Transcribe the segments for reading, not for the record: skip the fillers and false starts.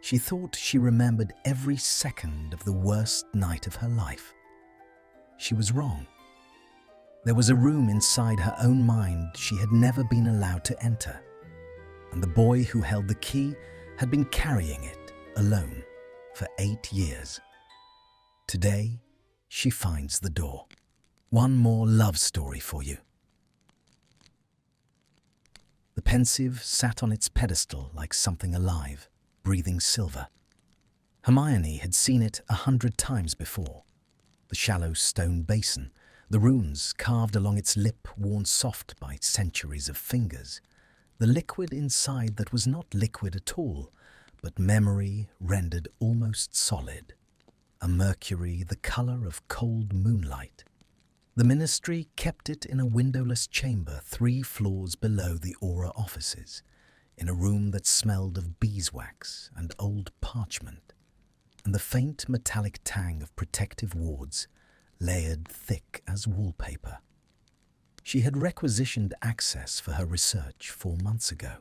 She thought she remembered every second of the worst night of her life. She was wrong. There was a room inside her own mind she had never been allowed to enter, and the boy who held the key had been carrying it alone for 8 years. Today, she finds the door. One more love story for you. The Pensieve sat on its pedestal like something alive, breathing silver. Hermione had seen it 100 times before. The shallow stone basin, the runes carved along its lip worn soft by centuries of fingers, the liquid inside that was not liquid at all, but memory rendered almost solid, a mercury the colour of cold moonlight. The ministry kept it in a windowless chamber 3 floors below the Aura offices, in a room that smelled of beeswax and old parchment, and the faint metallic tang of protective wards layered thick as wallpaper. She had requisitioned access for her research 4 months ago.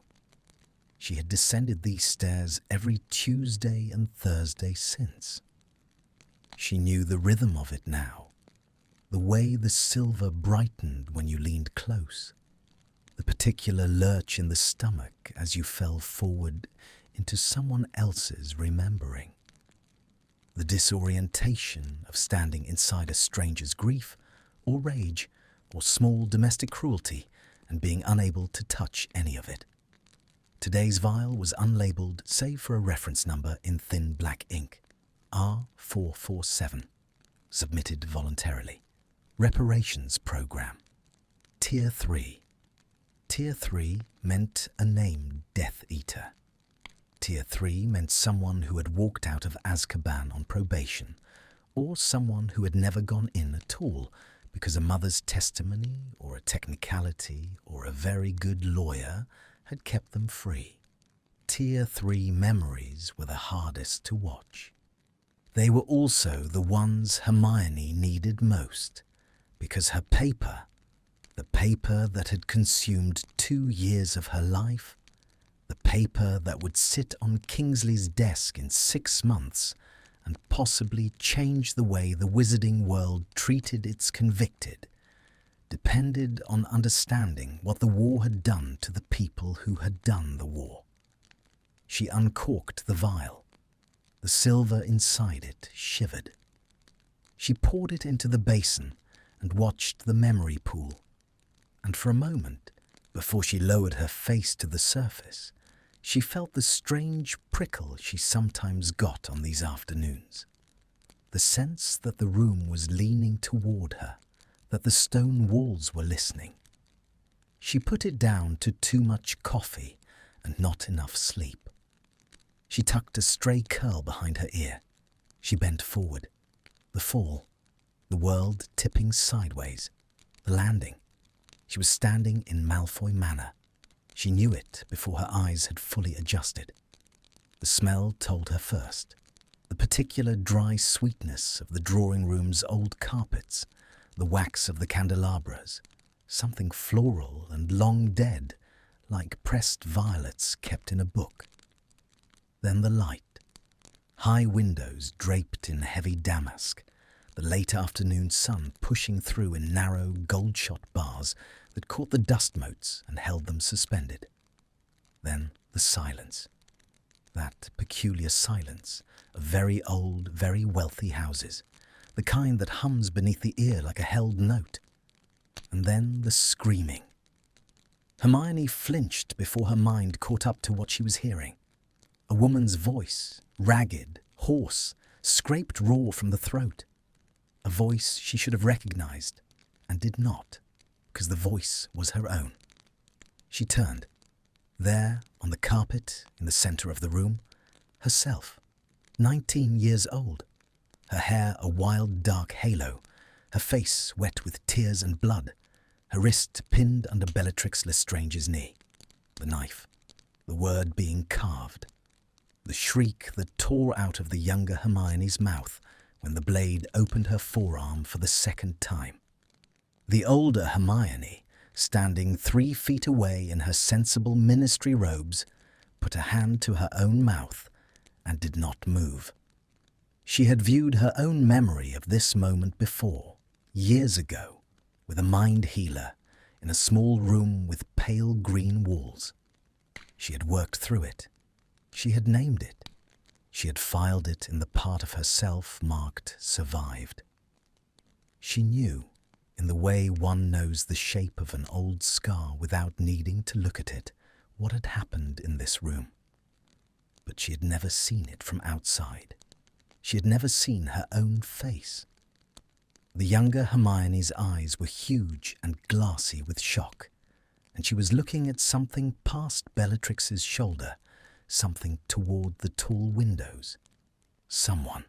She had descended these stairs every Tuesday and Thursday since. She knew the rhythm of it now, the way the silver brightened when you leaned close, the particular lurch in the stomach as you fell forward into someone else's remembering, the disorientation of standing inside a stranger's grief or rage or small domestic cruelty and being unable to touch any of it. Today's vial was unlabeled save for a reference number in thin black ink, R447, submitted voluntarily. Reparations Program. Tier 3. Tier 3 meant a named Death Eater. Tier 3 meant someone who had walked out of Azkaban on probation, or someone who had never gone in at all because a mother's testimony or a technicality or a very good lawyer had kept them free. Tier 3 memories were the hardest to watch. They were also the ones Hermione needed most, because her paper, the paper that had consumed 2 years of her life, the paper that would sit on Kingsley's desk in 6 months and possibly change the way the wizarding world treated its convicted, depended on understanding what the war had done to the people who had done the war. She uncorked the vial. The silver inside it shivered. She poured it into the basin and watched the memory pool, and for a moment, before she lowered her face to the surface, she felt the strange prickle she sometimes got on these afternoons. The sense that the room was leaning toward her, that the stone walls were listening. She put it down to too much coffee and not enough sleep. She tucked a stray curl behind her ear. She bent forward. The fall. The world tipping sideways. The landing. She was standing in Malfoy Manor. She knew it before her eyes had fully adjusted. The smell told her first. The particular dry sweetness of the drawing room's old carpets, the wax of the candelabras, something floral and long dead, like pressed violets kept in a book. Then the light. High windows draped in heavy damask, the late afternoon sun pushing through in narrow, gold-shot bars that caught the dust motes and held them suspended. Then the silence. That peculiar silence of very old, very wealthy houses, the kind that hums beneath the ear like a held note. And then the screaming. Hermione flinched before her mind caught up to what she was hearing. A woman's voice, ragged, hoarse, scraped raw from the throat. A voice she should have recognized, and did not, because the voice was her own. She turned. There, on the carpet, in the center of the room, herself, 19 years old, her hair a wild dark halo, her face wet with tears and blood, her wrist pinned under Bellatrix Lestrange's knee, the knife, the word being carved, the shriek that tore out of the younger Hermione's mouth when the blade opened her forearm for the second time. The older Hermione, standing 3 feet away in her sensible ministry robes, put a hand to her own mouth and did not move. She had viewed her own memory of this moment before, years ago, with a mind healer in a small room with pale green walls. She had worked through it. She had named it. She had filed it in the part of herself marked survived. She knew, in the way one knows the shape of an old scar without needing to look at it, what had happened in this room. But she had never seen it from outside. She had never seen her own face. The younger Hermione's eyes were huge and glassy with shock, and she was looking at something past Bellatrix's shoulder, something toward the tall windows. Someone.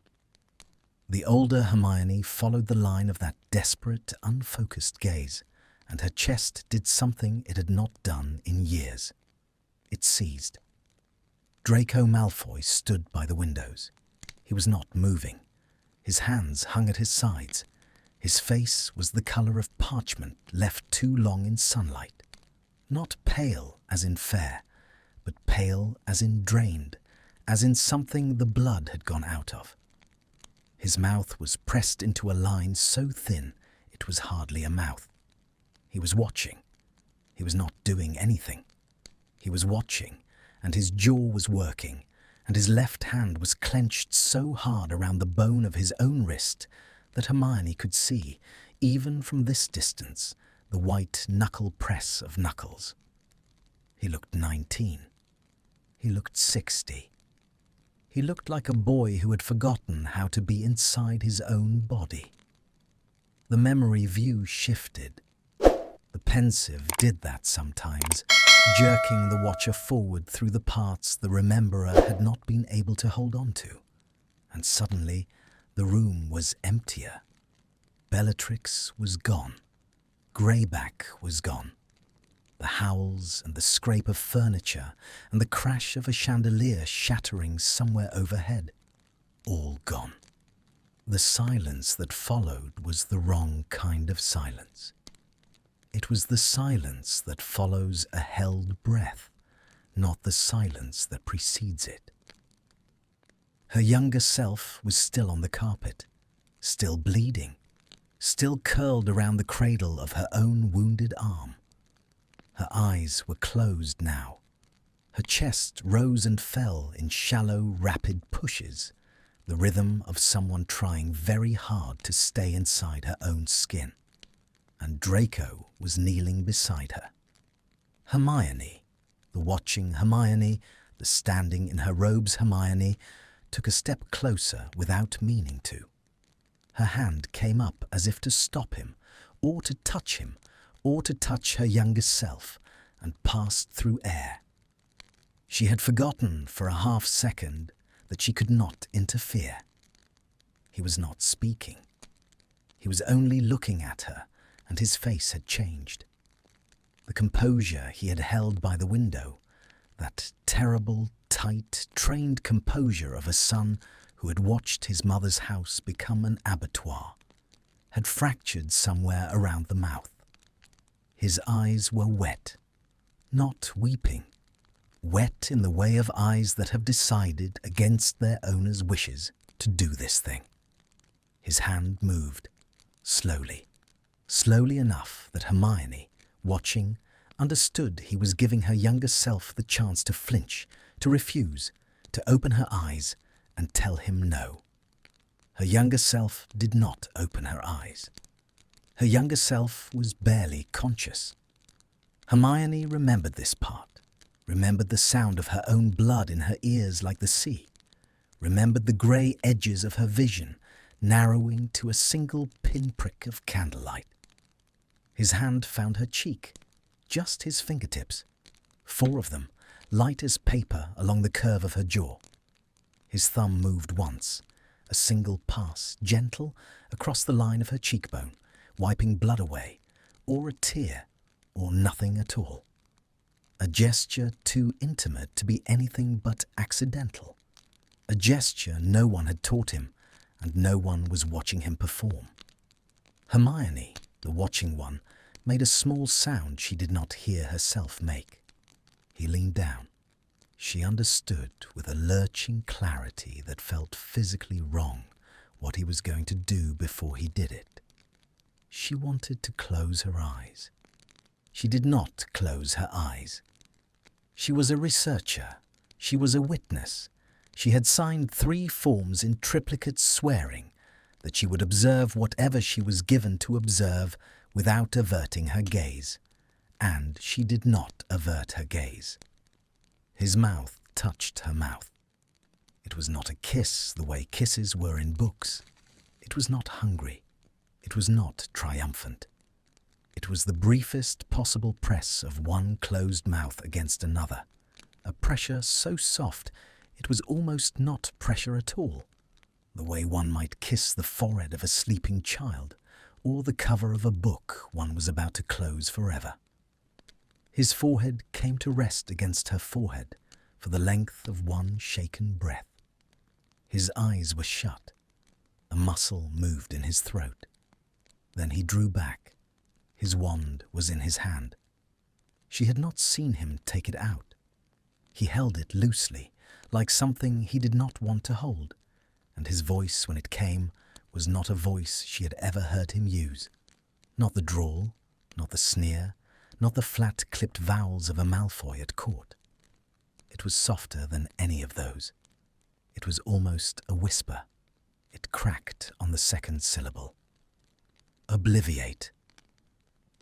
The older Hermione followed the line of that desperate, unfocused gaze, and her chest did something it had not done in years. It seized. Draco Malfoy stood by the windows. He was not moving. His hands hung at his sides. His face was the colour of parchment left too long in sunlight. Not pale as in fair, but pale as in drained, as in something the blood had gone out of. His mouth was pressed into a line so thin it was hardly a mouth. He was watching. He was not doing anything. He was watching, and his jaw was working, and his left hand was clenched so hard around the bone of his own wrist that Hermione could see, even from this distance, the white knuckle press of knuckles. He looked 19. He looked 60. He looked like a boy who had forgotten how to be inside his own body. The memory view shifted. The Pensieve did that sometimes, jerking the watcher forward through the parts the rememberer had not been able to hold on to. And suddenly, the room was emptier. Bellatrix was gone. Greyback was gone. The howls and the scrape of furniture and the crash of a chandelier shattering somewhere overhead, all gone. The silence that followed was the wrong kind of silence. It was the silence that follows a held breath, not the silence that precedes it. Her younger self was still on the carpet, still bleeding, still curled around the cradle of her own wounded arm. Her eyes were closed now. Her chest rose and fell in shallow, rapid pushes, the rhythm of someone trying very hard to stay inside her own skin. And Draco was kneeling beside her. Hermione, the watching Hermione, the standing in her robes Hermione, took a step closer without meaning to. Her hand came up as if to stop him, or to touch him, or to touch her younger self, and passed through air. She had forgotten for a half-second that she could not interfere. He was not speaking. He was only looking at her, and his face had changed. The composure he had held by the window, that terrible, tight, trained composure of a son who had watched his mother's house become an abattoir, had fractured somewhere around the mouth. His eyes were wet, not weeping, wet in the way of eyes that have decided against their owner's wishes to do this thing. His hand moved, slowly, slowly enough that Hermione, watching, understood he was giving her younger self the chance to flinch, to refuse, to open her eyes and tell him no. Her younger self did not open her eyes. Her younger self was barely conscious. Hermione remembered this part, remembered the sound of her own blood in her ears like the sea, remembered the grey edges of her vision narrowing to a single pinprick of candlelight. His hand found her cheek, just his fingertips, 4 of them, light as paper along the curve of her jaw. His thumb moved once, a single pass, gentle, across the line of her cheekbone, wiping blood away, or a tear, or nothing at all. A gesture too intimate to be anything but accidental. A gesture no one had taught him, and no one was watching him perform. Hermione, the watching one, made a small sound she did not hear herself make. He leaned down. She She understood with a lurching clarity that felt physically wrong what he was going to do before he did it. She wanted to close her eyes. She did not close her eyes. She was a researcher. She was a witness. She had signed 3 forms in triplicate swearing that she would observe whatever she was given to observe without averting her gaze. And she did not avert her gaze. His mouth touched her mouth. It was not a kiss the way kisses were in books. It was not hungry. It was not triumphant. It was the briefest possible press of one closed mouth against another, a pressure so soft it was almost not pressure at all, the way one might kiss the forehead of a sleeping child or the cover of a book one was about to close forever. His forehead came to rest against her forehead for the length of one shaken breath. His eyes were shut. A muscle moved in his throat. Then he drew back. His wand was in his hand. She had not seen him take it out. He held it loosely, like something he did not want to hold, and his voice, when it came, was not a voice she had ever heard him use. Not the drawl, not the sneer, not the flat-clipped vowels of a Malfoy at court. It was softer than any of those. It was almost a whisper. It cracked on the second syllable. Obliviate.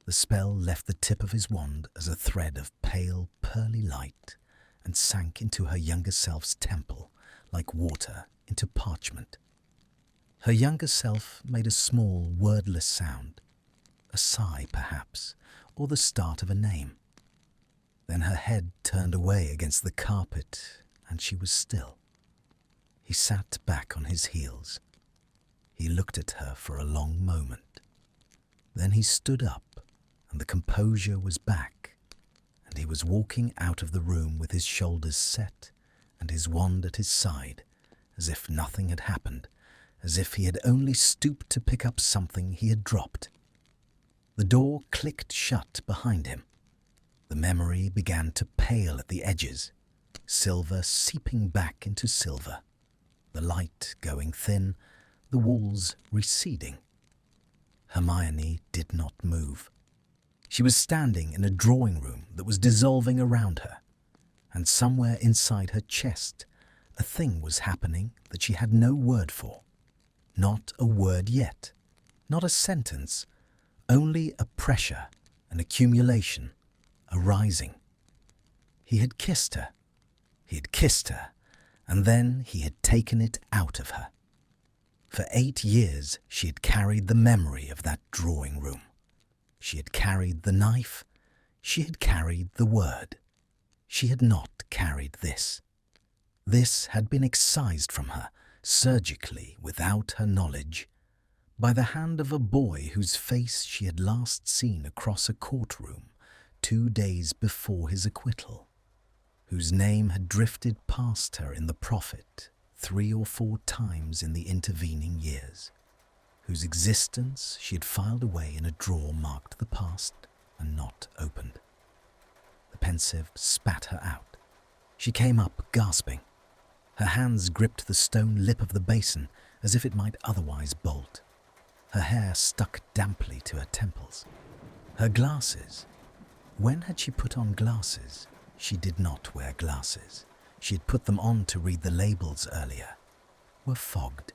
The spell left the tip of his wand as a thread of pale, pearly light and sank into her younger self's temple like water into parchment. Her younger self made a small, wordless sound, a sigh perhaps, or the start of a name. Then her head turned away against the carpet and she was still. He sat back on his heels. He looked at her for a long moment. Then he stood up and the composure was back, and he was walking out of the room with his shoulders set and his wand at his side, as if nothing had happened, as if he had only stooped to pick up something he had dropped. The door clicked shut behind him. The memory began to pale at the edges, silver seeping back into silver, the light going thin, the walls receding. Hermione did not move. She was standing in a drawing room that was dissolving around her, and somewhere inside her chest a thing was happening that she had no word for. Not a word yet, not a sentence, only a pressure, an accumulation, a rising. He had kissed her. He had kissed her, and then he had taken it out of her. For 8 years she had carried the memory of that drawing room. She had carried the knife. She had carried the word. She had not carried this. This had been excised from her, surgically, without her knowledge, by the hand of a boy whose face she had last seen across a courtroom 2 days before his acquittal, whose name had drifted past her in the Prophet 3 or 4 times in the intervening years, whose existence she had filed away in a drawer marked the past and not opened. The Pensieve spat her out. She came up gasping. Her hands gripped the stone lip of the basin as if it might otherwise bolt. Her hair stuck damply to her temples. Her glasses. When had she put on glasses? She did not wear glasses. She had put them on to read the labels earlier. Were fogged.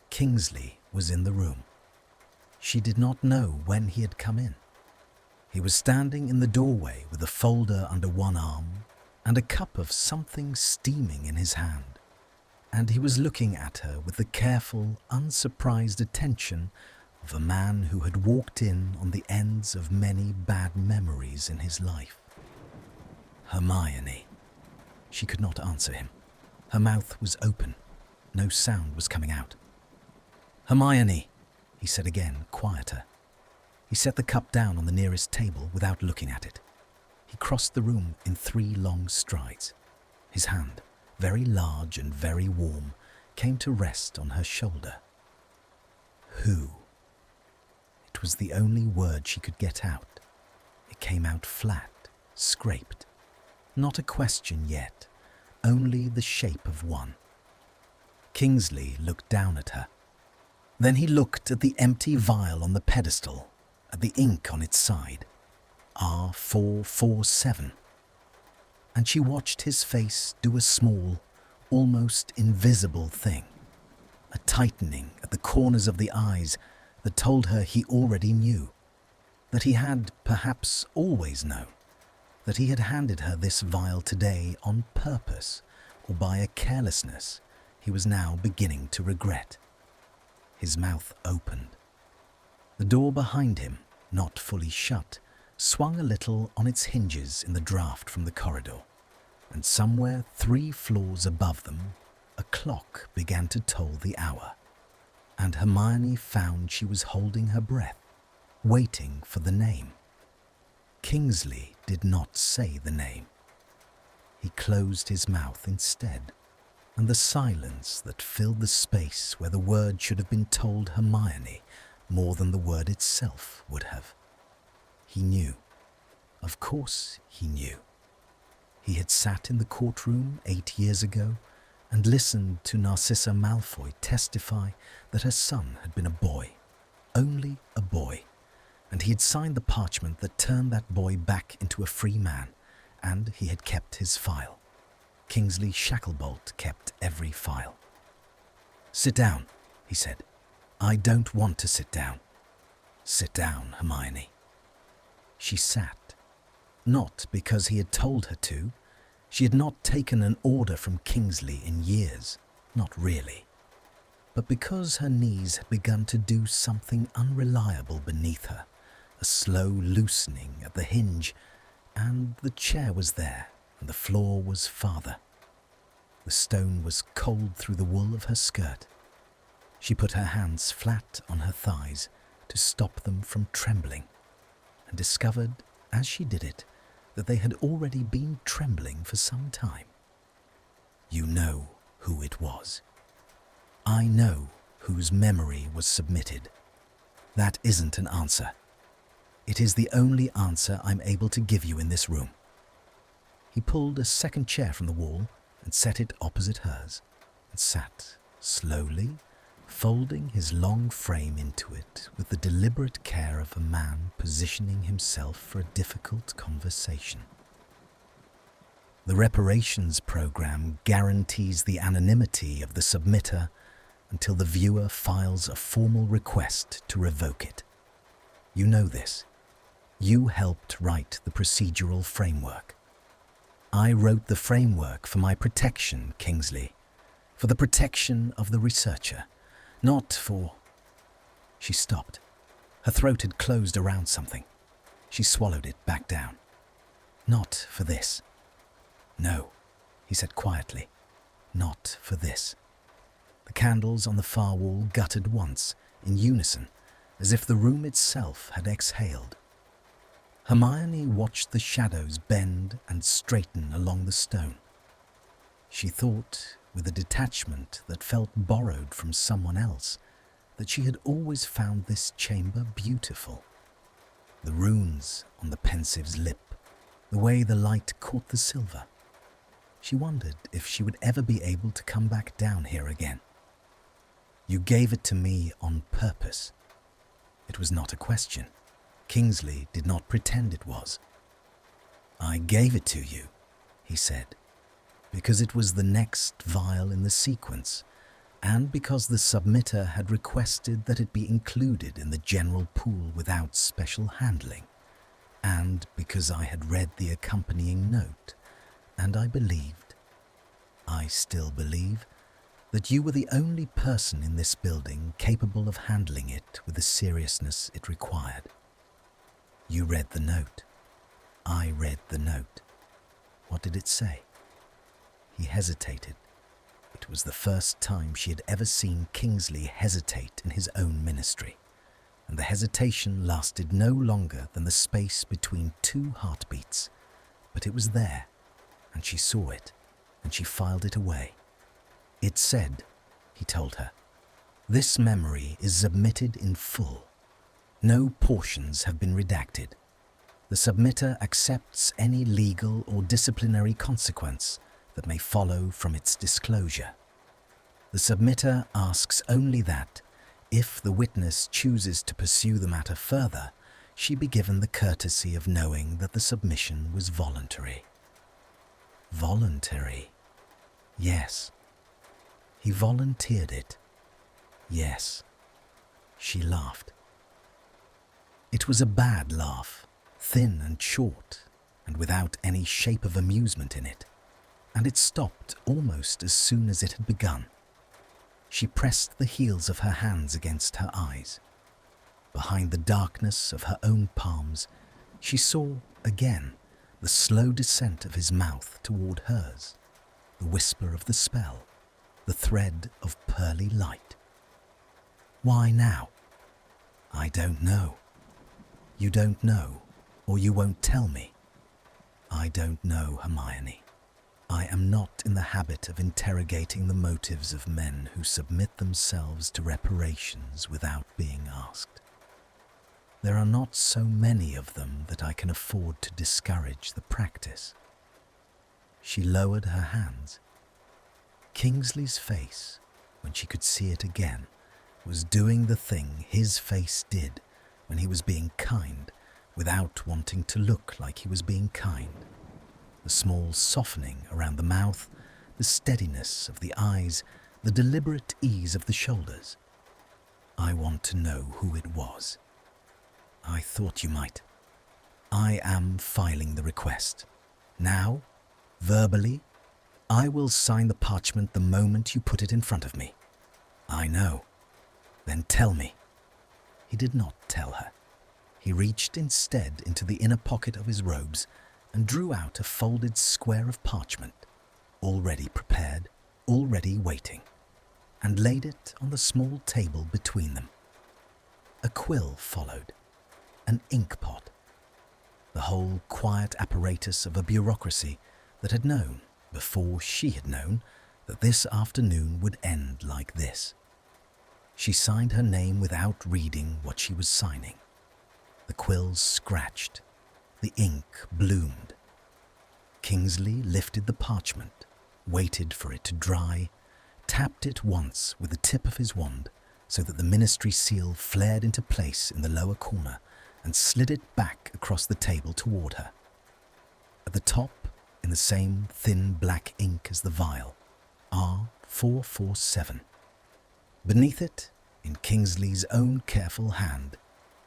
Kingsley was in the room. She did not know when he had come in. He was standing in the doorway with a folder under one arm and a cup of something steaming in his hand, and he was looking at her with the careful, unsurprised attention of a man who had walked in on the ends of many bad memories in his life. Hermione. She could not answer him. Her mouth was open. No sound was coming out. Hermione, he said again, quieter. He set the cup down on the nearest table without looking at it. He crossed the room in 3 long strides. His hand, very large and very warm, came to rest on her shoulder. Who? It was the only word she could get out. It came out flat, scraped. Not a question yet, only the shape of one. Kingsley looked down at her. Then he looked at the empty vial on the pedestal, at the ink on its side, R447. And she watched his face do a small, almost invisible thing, a tightening at the corners of the eyes that told her he already knew, that he had perhaps always known, that he had handed her this vial today on purpose or by a carelessness he was now beginning to regret. His mouth opened. The door behind him, not fully shut, swung a little on its hinges in the draught from the corridor, and somewhere 3 floors above them, a clock began to toll the hour, and Hermione found she was holding her breath, waiting for the name. Kingsley did not say the name. He closed his mouth instead, and the silence that filled the space where the word should have been told Hermione more than the word itself would have. He knew. Of course he knew. He had sat in the courtroom 8 years ago and listened to Narcissa Malfoy testify that her son had been a boy, only a boy, and he had signed the parchment that turned that boy back into a free man, and he had kept his file. Kingsley Shacklebolt kept every file. "Sit down," he said. "I don't want to sit down." "Sit down, Hermione." She sat, not because he had told her to. She had not taken an order from Kingsley in years, not really, but because her knees had begun to do something unreliable beneath her, a slow loosening at the hinge, and the chair was there, and the floor was farther. The stone was cold through the wool of her skirt. She put her hands flat on her thighs to stop them from trembling, and discovered, as she did it, that they had already been trembling for some time. "You know who it was. I know whose memory was submitted. That isn't an answer. It is the only answer I'm able to give you in this room." He pulled a second chair from the wall and set it opposite hers, and sat slowly, folding his long frame into it with the deliberate care of a man positioning himself for a difficult conversation. The reparations program guarantees the anonymity of the submitter until the viewer files a formal request to revoke it. You know this. You helped write the procedural framework. I wrote the framework for my protection, Kingsley, for the protection of the researcher. Not for... She stopped. Her throat had closed around something. She swallowed it back down. "Not for this." "No," he said quietly. "Not for this." The candles on the far wall guttered once, in unison, as if the room itself had exhaled. Hermione watched the shadows bend and straighten along the stone. She thought, with a detachment that felt borrowed from someone else, that she had always found this chamber beautiful. The runes on the Pensieve's lip, the way the light caught the silver. She wondered if she would ever be able to come back down here again. "You gave it to me on purpose." It was not a question. Kingsley did not pretend it was. "I gave it to you," he said, "because it was the next vial in the sequence, and because the submitter had requested that it be included in the general pool without special handling, and because I had read the accompanying note, and I believed, I still believe, that you were the only person in this building capable of handling it with the seriousness it required. You read the note. I read the note. What did it say?" He hesitated. It was the first time she had ever seen Kingsley hesitate in his own ministry, and the hesitation lasted no longer than the space between 2 heartbeats. But it was there, and she saw it, and she filed it away. "It said," he told her, "this memory is submitted in full. No portions have been redacted. The submitter accepts any legal or disciplinary consequence that may follow from its disclosure. The submitter asks only that, if the witness chooses to pursue the matter further, she be given the courtesy of knowing that the submission was voluntary. Voluntary? Yes. He volunteered it. Yes. She laughed. It was a bad laugh, thin and short, and without any shape of amusement in it, and it stopped almost as soon as it had begun. She pressed the heels of her hands against her eyes. Behind the darkness of her own palms, she saw again the slow descent of his mouth toward hers, the whisper of the spell, the thread of pearly light. Why now? I don't know. You don't know, or you won't tell me. I don't know, Hermione. I am not in the habit of interrogating the motives of men who submit themselves to reparations without being asked. There are not so many of them that I can afford to discourage the practice. She lowered her hands. Kingsley's face, when she could see it again, was doing the thing his face did when he was being kind without wanting to look like he was being kind. The small softening around the mouth, the steadiness of the eyes, the deliberate ease of the shoulders. I want to know who it was. I thought you might. I am filing the request. Now, verbally, I will sign the parchment the moment you put it in front of me. I know. Then tell me. He did not tell her. He reached instead into the inner pocket of his robes and drew out a folded square of parchment, already prepared, already waiting, and laid it on the small table between them. A quill followed, an ink pot, the whole quiet apparatus of a bureaucracy that had known, before she had known, that this afternoon would end like this. She signed her name without reading what she was signing. The quills scratched. The ink bloomed. Kingsley lifted the parchment, waited for it to dry, tapped it once with the tip of his wand so that the ministry seal flared into place in the lower corner, and slid it back across the table toward her. At the top, in the same thin black ink as the vial, R447. Beneath it, in Kingsley's own careful hand,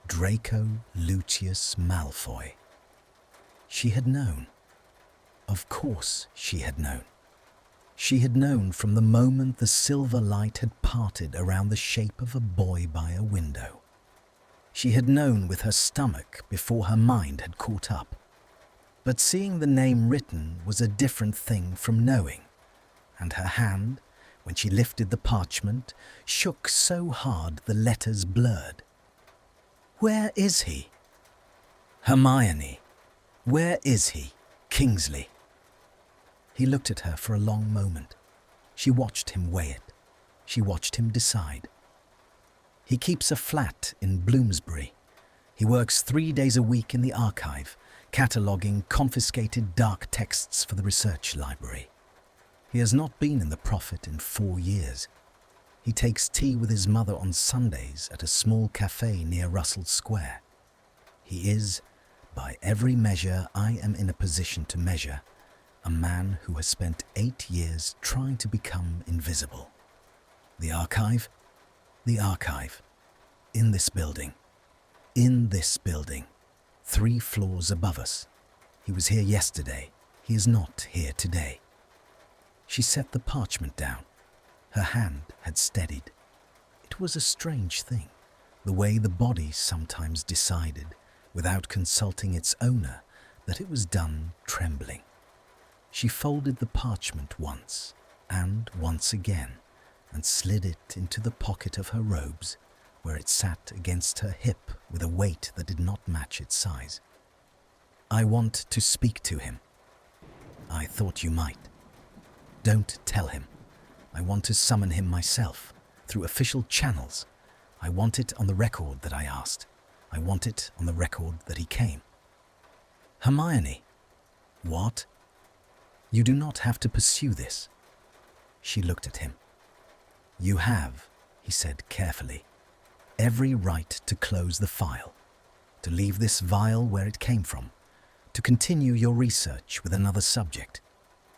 Draco Lucius Malfoy. She had known. Of course she had known. She had known from the moment the silver light had parted around the shape of a boy by a window. She had known with her stomach before her mind had caught up. But seeing the name written was a different thing from knowing, and her hand, when she lifted the parchment, shook so hard the letters blurred. Where is he? Hermione. Where is he? Kingsley. He looked at her for a long moment. She watched him weigh it. She watched him decide. He keeps a flat in Bloomsbury. He works 3 days a week in the archive, cataloguing confiscated dark texts for the research library. He has not been in the profit in 4 years. He takes tea with his mother on Sundays at a small cafe near Russell Square. He is, by every measure I am in a position to measure, a man who has spent 8 years trying to become invisible. The archive? The archive. In this building. In this building. 3 floors above us. He was here yesterday. He is not here today. She set the parchment down. Her hand had steadied. It was a strange thing, the way the body sometimes decided, without consulting its owner, that it was done trembling. She folded the parchment once, and once again, and slid it into the pocket of her robes, where it sat against her hip with a weight that did not match its size. I want to speak to him. I thought you might. Don't tell him. I want to summon him myself, through official channels. I want it on the record that I asked. I want it on the record that he came. Hermione. What? You do not have to pursue this. She looked at him. You have, he said carefully, every right to close the file, to leave this vial where it came from, to continue your research with another subject.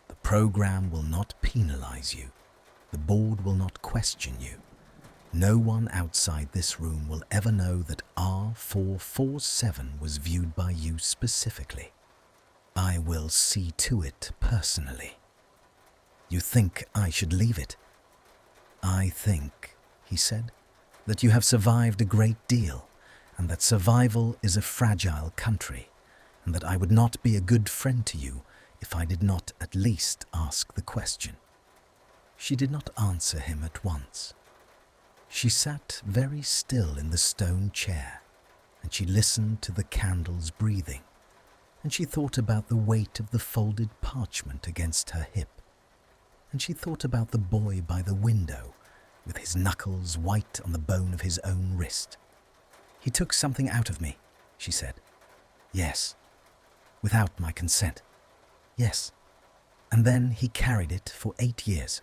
The program will not penalize you. The board will not question you. No one outside this room will ever know that R447 was viewed by you specifically. I will see to it personally. You think I should leave it? I think, he said, that you have survived a great deal, and that survival is a fragile country, and that I would not be a good friend to you if I did not at least ask the question. She did not answer him at once. She sat very still in the stone chair, and she listened to the candles breathing, and she thought about the weight of the folded parchment against her hip, and she thought about the boy by the window with his knuckles white on the bone of his own wrist. He took something out of me, she said. Yes. Without my consent. Yes. And then he carried it for 8 years.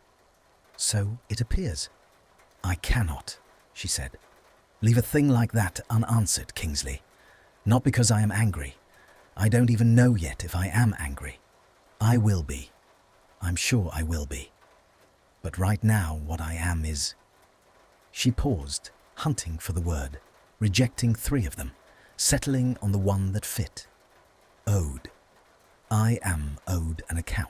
So it appears. I cannot, she said, leave a thing like that unanswered, Kingsley. Not because I am angry. I don't even know yet if I am angry. I will be. I'm sure I will be. But right now what I am is... She paused, hunting for the word, rejecting 3 of them, settling on the one that fit. Owed. I am owed an account.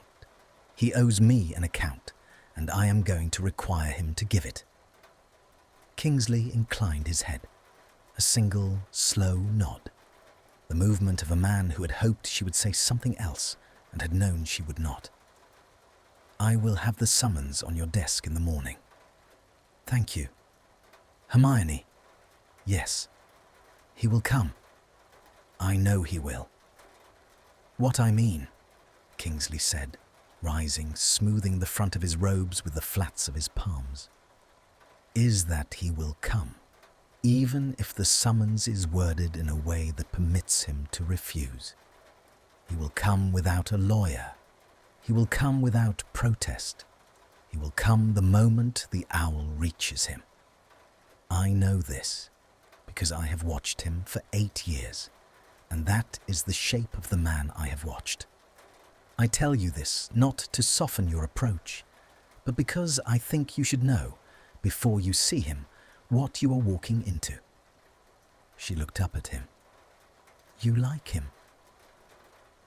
He owes me an account, and I am going to require him to give it. Kingsley inclined his head, a single, slow nod, the movement of a man who had hoped she would say something else and had known she would not. I will have the summons on your desk in the morning. Thank you. Hermione? Yes. He will come. I know he will. What I mean, Kingsley said, rising, smoothing the front of his robes with the flats of his palms, is that he will come, even if the summons is worded in a way that permits him to refuse. He will come without a lawyer. He will come without protest. He will come the moment the owl reaches him. I know this because I have watched him for 8 years, and that is the shape of the man I have watched. I tell you this not to soften your approach, but because I think you should know, before you see him, what you are walking into. She looked up at him. You like him?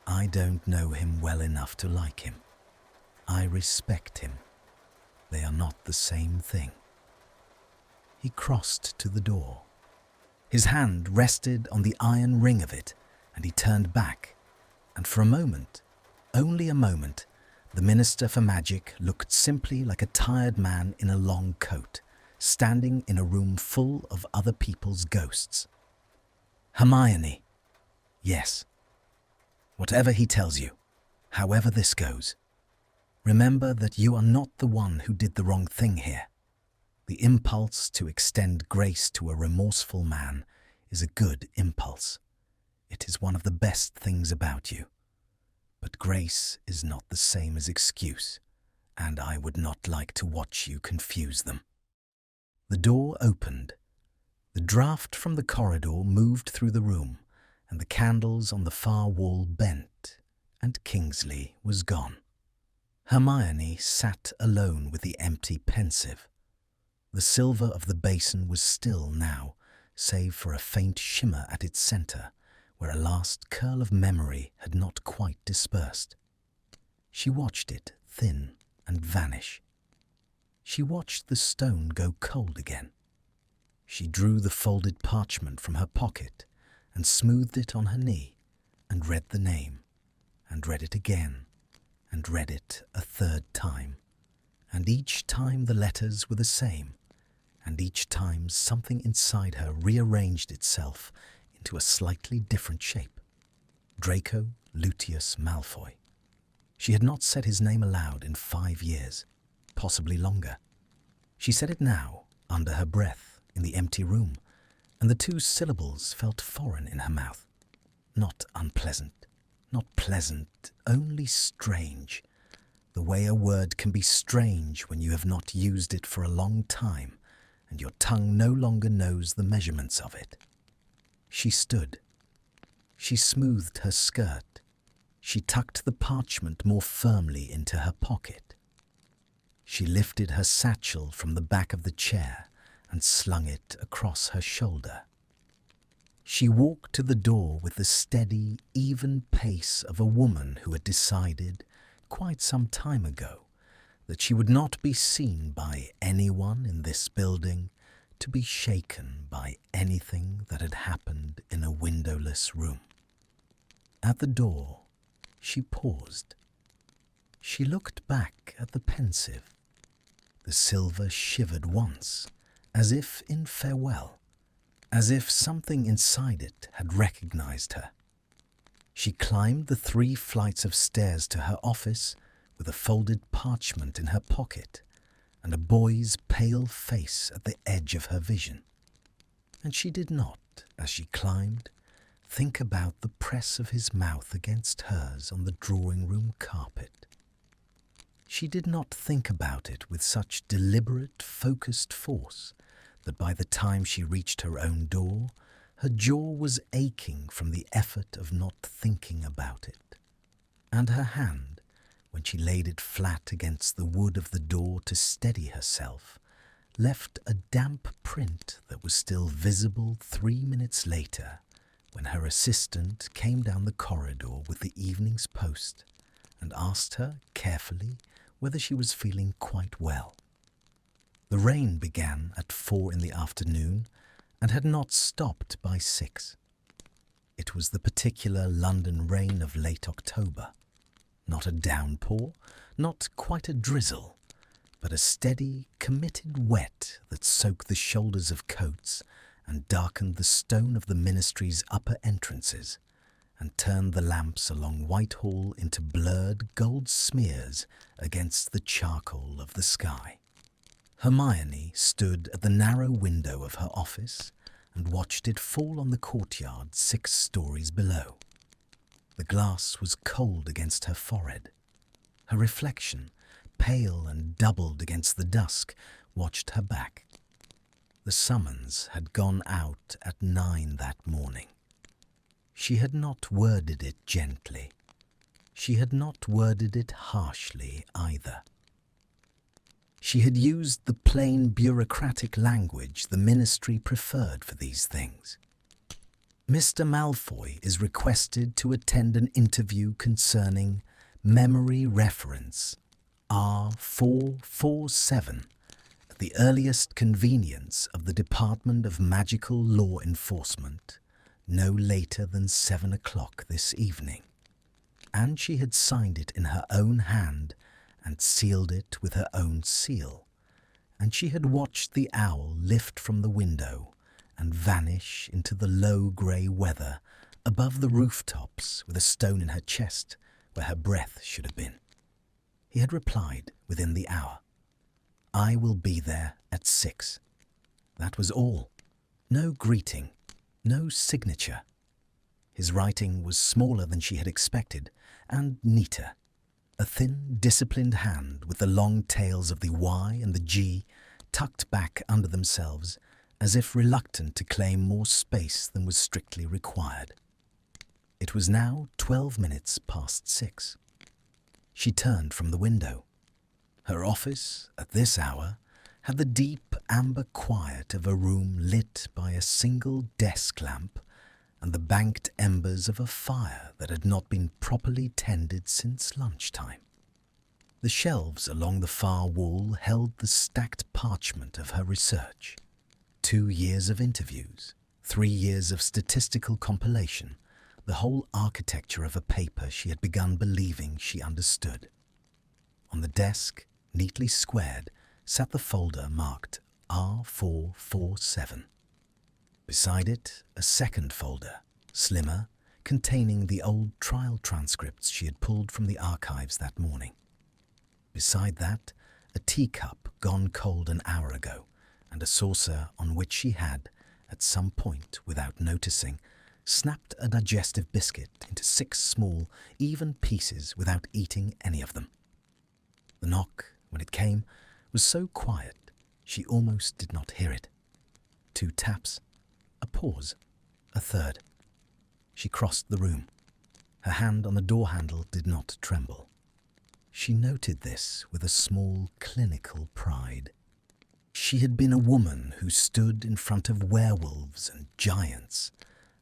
I don't know him well enough to like him. I respect him. They are not the same thing. He crossed to the door. His hand rested on the iron ring of it, and he turned back, and for a moment, only a moment, the Minister for Magic looked simply like a tired man in a long coat, standing in a room full of other people's ghosts. Hermione. Yes. Whatever he tells you, however this goes, remember that you are not the one who did the wrong thing here. The impulse to extend grace to a remorseful man is a good impulse. It is one of the best things about you. But grace is not the same as excuse, and I would not like to watch you confuse them. The door opened. The draught from the corridor moved through the room, and the candles on the far wall bent, and Kingsley was gone. Hermione sat alone with the empty Pensieve. The silver of the basin was still now, save for a faint shimmer at its centre, where a last curl of memory had not quite dispersed. She watched it thin and vanish. She watched the stone go cold again. She drew the folded parchment from her pocket and smoothed it on her knee, and read the name, and read it again, and read it a 3rd time, and each time the letters were the same, and each time something inside her rearranged itself into a slightly different shape. Draco Lucius Malfoy. She had not said his name aloud in 5 years, possibly longer. She said it now, under her breath, in the empty room, and the 2 syllables felt foreign in her mouth. Not unpleasant, not pleasant, only strange, The way a word can be strange when you have not used it for a long time and your tongue no longer knows the measurements of it. She stood. She smoothed her skirt. She tucked the parchment more firmly into her pocket. She lifted her satchel from the back of the chair and slung it across her shoulder. She walked to the door with the steady, even pace of a woman who had decided, quite some time ago, that she would not be seen by anyone in this building to be shaken by anything that had happened in a windowless room. At the door, she paused. She looked back at the Pensieve. The silver shivered once, as if in farewell, as if something inside it had recognized her. She climbed the 3 flights of stairs to her office with a folded parchment in her pocket and a boy's pale face at the edge of her vision. And she did not, as she climbed, think about the press of his mouth against hers on the drawing-room carpet. She did not think about it with such deliberate, focused force that by the time she reached her own door, her jaw was aching from the effort of not thinking about it. And her hand, when she laid it flat against the wood of the door to steady herself, left a damp print that was still visible 3 minutes later when her assistant came down the corridor with the evening's post and asked her carefully whether she was feeling quite well. The rain began at 4 in the afternoon and had not stopped by 6. It was the particular London rain of late October. Not a downpour, not quite a drizzle, but a steady, committed wet that soaked the shoulders of coats and darkened the stone of the ministry's upper entrances and turned the lamps along Whitehall into blurred gold smears against the charcoal of the sky. Hermione stood at the narrow window of her office and watched it fall on the courtyard 6 stories below. The glass was cold against her forehead. Her reflection, pale and doubled against the dusk, watched her back. The summons had gone out at 9 that morning. She had not worded it gently. She had not worded it harshly either. She had used the plain bureaucratic language the ministry preferred for these things. Mr. Malfoy is requested to attend an interview concerning memory reference R447 at the earliest convenience of the Department of Magical Law Enforcement, no later than 7 o'clock this evening. And she had signed it in her own hand and sealed it with her own seal, and she had watched the owl lift from the window and vanish into the low grey weather above the rooftops with a stone in her chest where her breath should have been. He had replied within the hour, "I will be there at 6. That was all. No greeting, no signature. His writing was smaller than she had expected and neater. A thin, disciplined hand with the long tails of the Y and the G tucked back under themselves as if reluctant to claim more space than was strictly required. It was now 12 minutes past 6. She turned from the window. Her office, at this hour, had the deep amber quiet of a room lit by a single desk lamp and the banked embers of a fire that had not been properly tended since lunchtime. The shelves along the far wall held the stacked parchment of her research. 2 years of interviews, 3 years of statistical compilation, the whole architecture of a paper she had begun believing she understood. On the desk, neatly squared, sat the folder marked R447. Beside it, a second folder, slimmer, containing the old trial transcripts she had pulled from the archives that morning. Beside that, a teacup gone cold an hour ago, and a saucer on which she had, at some point without noticing, snapped a digestive biscuit into 6 small, even pieces without eating any of them. The knock, when it came, was so quiet she almost did not hear it. 2 taps, a pause, a third. She crossed the room. Her hand on the door handle did not tremble. She noted this with a small clinical pride. She had been a woman who stood in front of werewolves and giants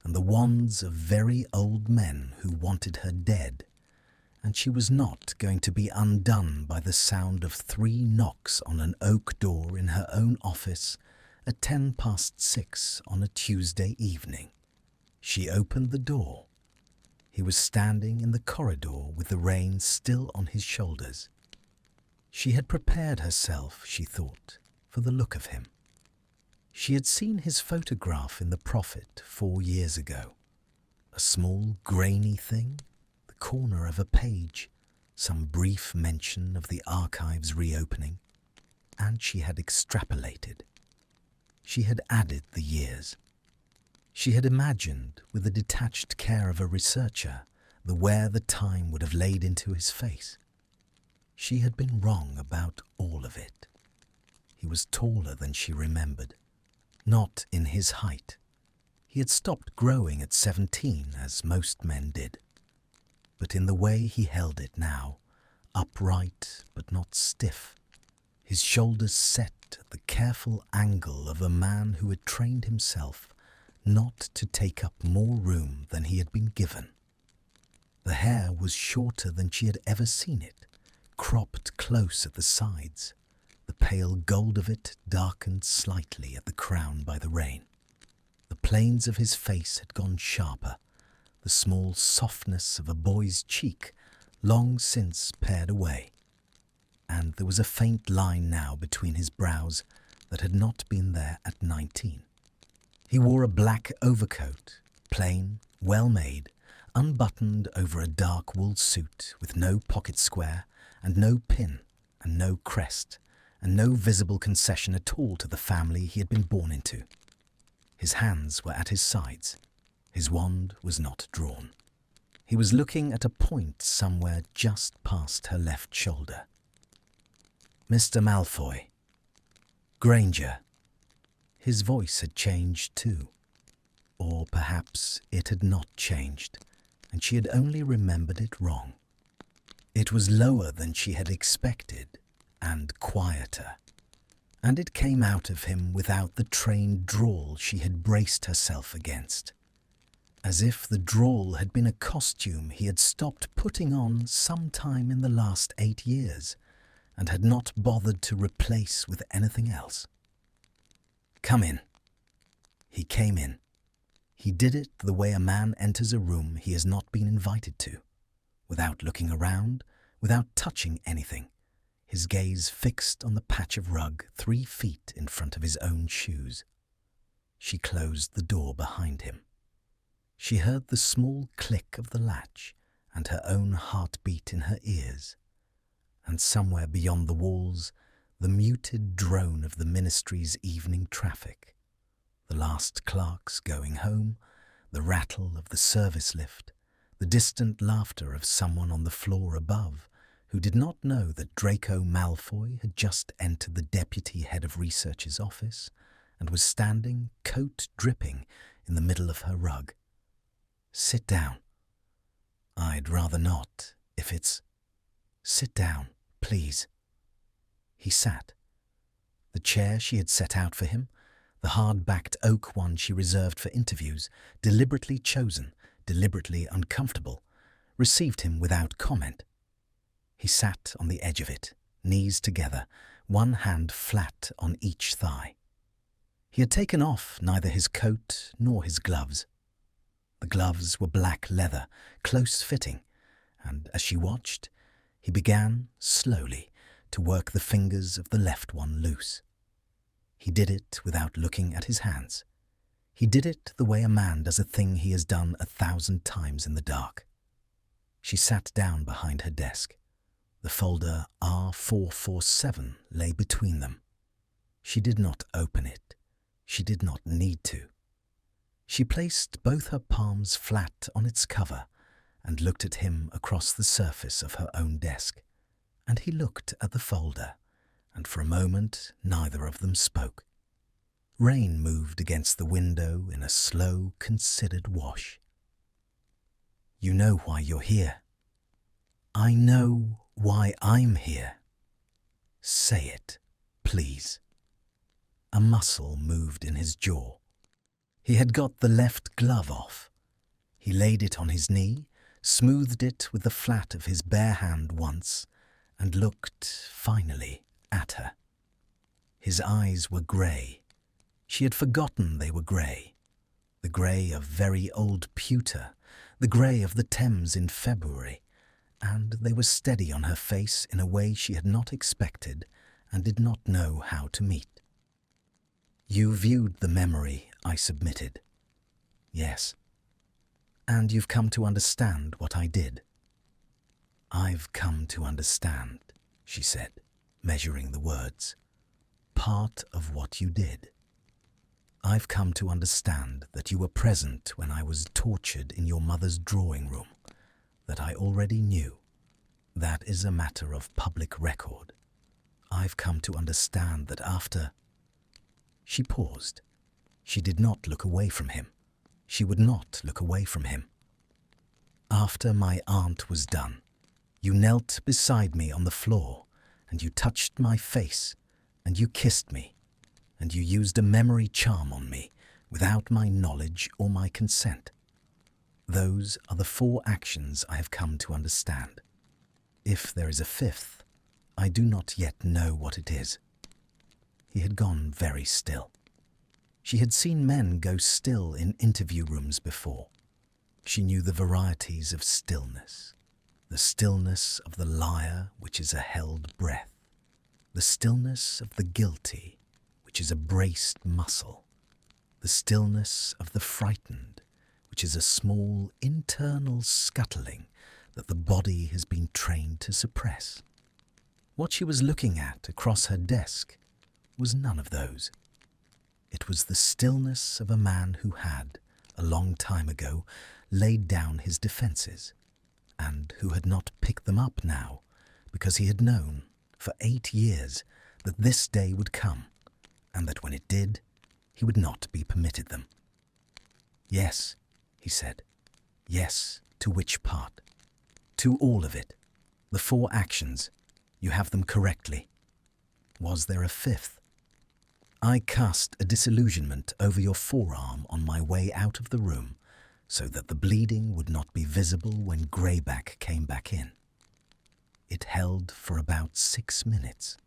and the wands of very old men who wanted her dead, and she was not going to be undone by the sound of 3 knocks on an oak door in her own office at 6:10 on a Tuesday evening. She opened the door. He was standing in the corridor with the reins still on his shoulders. She had prepared herself, she thought, for the look of him. She had seen his photograph in the Prophet 4 years ago. A small, grainy thing, the corner of a page, some brief mention of the archives reopening, and she had extrapolated. She had added the years. She had imagined, with the detached care of a researcher, the wear the time would have laid into his face. She had been wrong about all of it. He was taller than she remembered, not in his height. He had stopped growing at 17, as most men did, but in the way he held it now, upright but not stiff, his shoulders set at the careful angle of a man who had trained himself not to take up more room than he had been given. The hair was shorter than she had ever seen it, cropped close at the sides. The pale gold of it darkened slightly at the crown by the rain. The planes of his face had gone sharper, the small softness of a boy's cheek long since pared away, and there was a faint line now between his brows that had not been there at 19. He wore a black overcoat, plain, well-made, unbuttoned over a dark wool suit with no pocket square and no pin and no crest and no visible concession at all to the family he had been born into. His hands were at his sides. His wand was not drawn. He was looking at a point somewhere just past her left shoulder. Mr. Malfoy. Granger. His voice had changed too. Or perhaps it had not changed, and she had only remembered it wrong. It was lower than she had expected, and quieter, and it came out of him without the trained drawl she had braced herself against, as if the drawl had been a costume he had stopped putting on some time in the last 8 years, and had not bothered to replace with anything else. Come in. He came in. He did it the way a man enters a room he has not been invited to, without looking around, without touching anything, his gaze fixed on the patch of rug 3 feet in front of his own shoes. She closed the door behind him. She heard the small click of the latch and her own heartbeat in her ears, and somewhere beyond the walls, the muted drone of the ministry's evening traffic, the last clerks going home, the rattle of the service lift, the distant laughter of someone on the floor above who did not know that Draco Malfoy had just entered the deputy head of research's office and was standing, coat dripping, in the middle of her rug. Sit down. I'd rather not, if it's... Sit down, please. He sat. The chair she had set out for him, the hard-backed oak one she reserved for interviews, deliberately chosen, deliberately uncomfortable, received him without comment. He sat on the edge of it, knees together, one hand flat on each thigh. He had taken off neither his coat nor his gloves. The gloves were black leather, close-fitting, and as she watched, he began, slowly, to work the fingers of the left one loose. He did it without looking at his hands. He did it the way a man does a thing he has done 1,000 times in the dark. She sat down behind her desk. The folder R447 lay between them. She did not open it. She did not need to. She placed both her palms flat on its cover and looked at him across the surface of her own desk, and he looked at the folder, and for a moment neither of them spoke. Rain moved against the window in a slow, considered wash. "You know why you're here." "I know why I'm here." "Say it, please." A muscle moved in his jaw. He had got the left glove off. He laid it on his knee, smoothed it with the flat of his bare hand once, and looked, finally, at her. His eyes were grey. She had forgotten they were grey. The grey of very old pewter, the grey of the Thames in February, and they were steady on her face in a way she had not expected and did not know how to meet. "You viewed the memory I submitted." "Yes." "And you've come to understand what I did." "I've come to understand," she said, measuring the words, "part of what you did. I've come to understand that you were present when I was tortured in your mother's drawing room, that I already knew. That is a matter of public record. I've come to understand that after—" She paused. She did not look away from him. She would not look away from him. "After my aunt was done, you knelt beside me on the floor, and you touched my face, and you kissed me, and you used a memory charm on me without my knowledge or my consent. Those are the 4 actions I have come to understand. If there is a 5th, I do not yet know what it is." He had gone very still. She had seen men go still in interview rooms before. She knew the varieties of stillness. The stillness of the liar, which is a held breath. The stillness of the guilty, which is a braced muscle. The stillness of the frightened, which is a small internal scuttling that the body has been trained to suppress. What she was looking at across her desk was none of those. It was the stillness of a man who had, a long time ago, laid down his defences, and who had not picked them up now because he had known for 8 years that this day would come, and that when it did, he would not be permitted them. "Yes," he said. "Yes, to which part?" "To all of it. The 4 actions. You have them correctly." "Was there a 5th? "I cast a disillusionment over your forearm on my way out of the room so that the bleeding would not be visible when Greyback came back in. It held for about 6 minutes.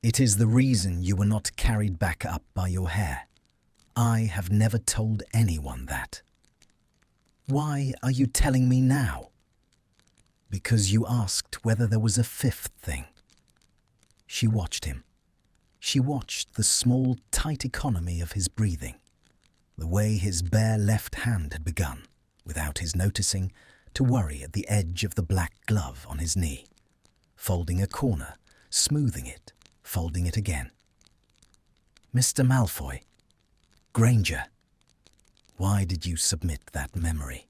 It is the reason you were not carried back up by your hair. I have never told anyone that." "Why are you telling me now?" "Because you asked whether there was a 5th thing." She watched him. She watched the small, tight economy of his breathing, the way his bare left hand had begun, without his noticing, to worry at the edge of the black glove on his knee, folding a corner, smoothing it, folding it again. "Mr. Malfoy, Granger, why did you submit that memory?"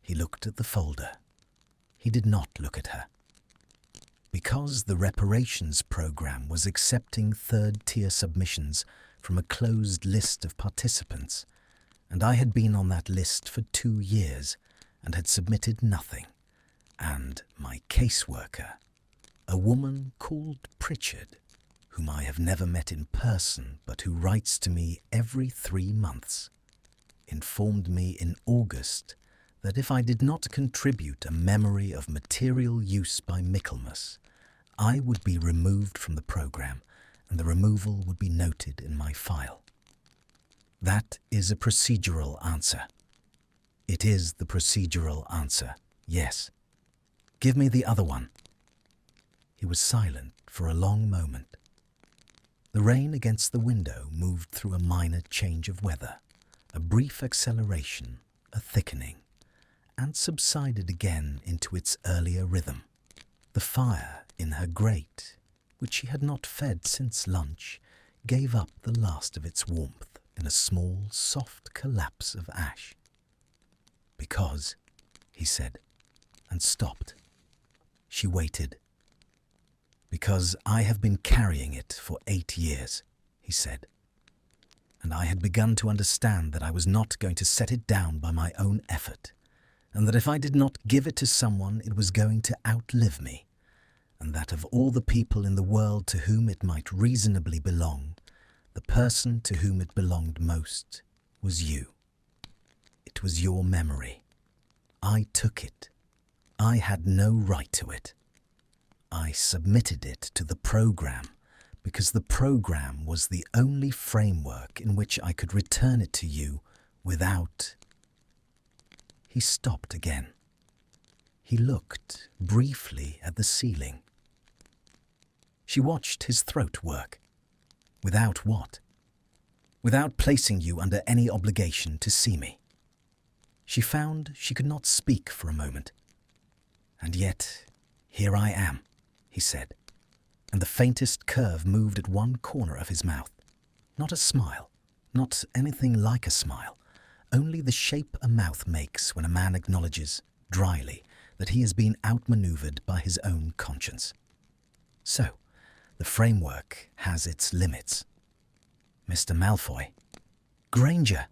He looked at the folder. He did not look at her. Because the reparations program was accepting 3rd-tier submissions from a closed list of participants, and I had been on that list for 2 years and had submitted nothing, and my caseworker, a woman called Pritchard, whom I have never met in person but who writes to me every 3 months, informed me in August that if I did not contribute a memory of material use by Michaelmas, I would be removed from the program, and the removal would be noted in my file. That is a procedural answer. It is the procedural answer, yes. Give me the other one. He was silent for a long moment. The rain against the window moved through a minor change of weather, a brief acceleration, a thickening, and subsided again into its earlier rhythm. The fire in her grate, which she had not fed since lunch, gave up the last of its warmth in a small, soft collapse of ash. "Because," he said, and stopped. She waited. "Because I have been carrying it for 8 years," he said. "And I had begun to understand that I was not going to set it down by my own effort, and that if I did not give it to someone, it was going to outlive me, and that of all the people in the world to whom it might reasonably belong, the person to whom it belonged most was you. It was your memory. I took it. I had no right to it. I submitted it to the program because the program was the only framework in which I could return it to you without..." He stopped again. He looked briefly at the ceiling. She watched his throat work. "Without what?" "Without placing you under any obligation to see me." She found she could not speak for a moment. "And yet, here I am," he said, and the faintest curve moved at one corner of his mouth. Not a smile, not anything like a smile, only the shape a mouth makes when a man acknowledges, dryly, that he has been outmaneuvered by his own conscience. So, the framework has its limits. "Mr. Malfoy." "Granger."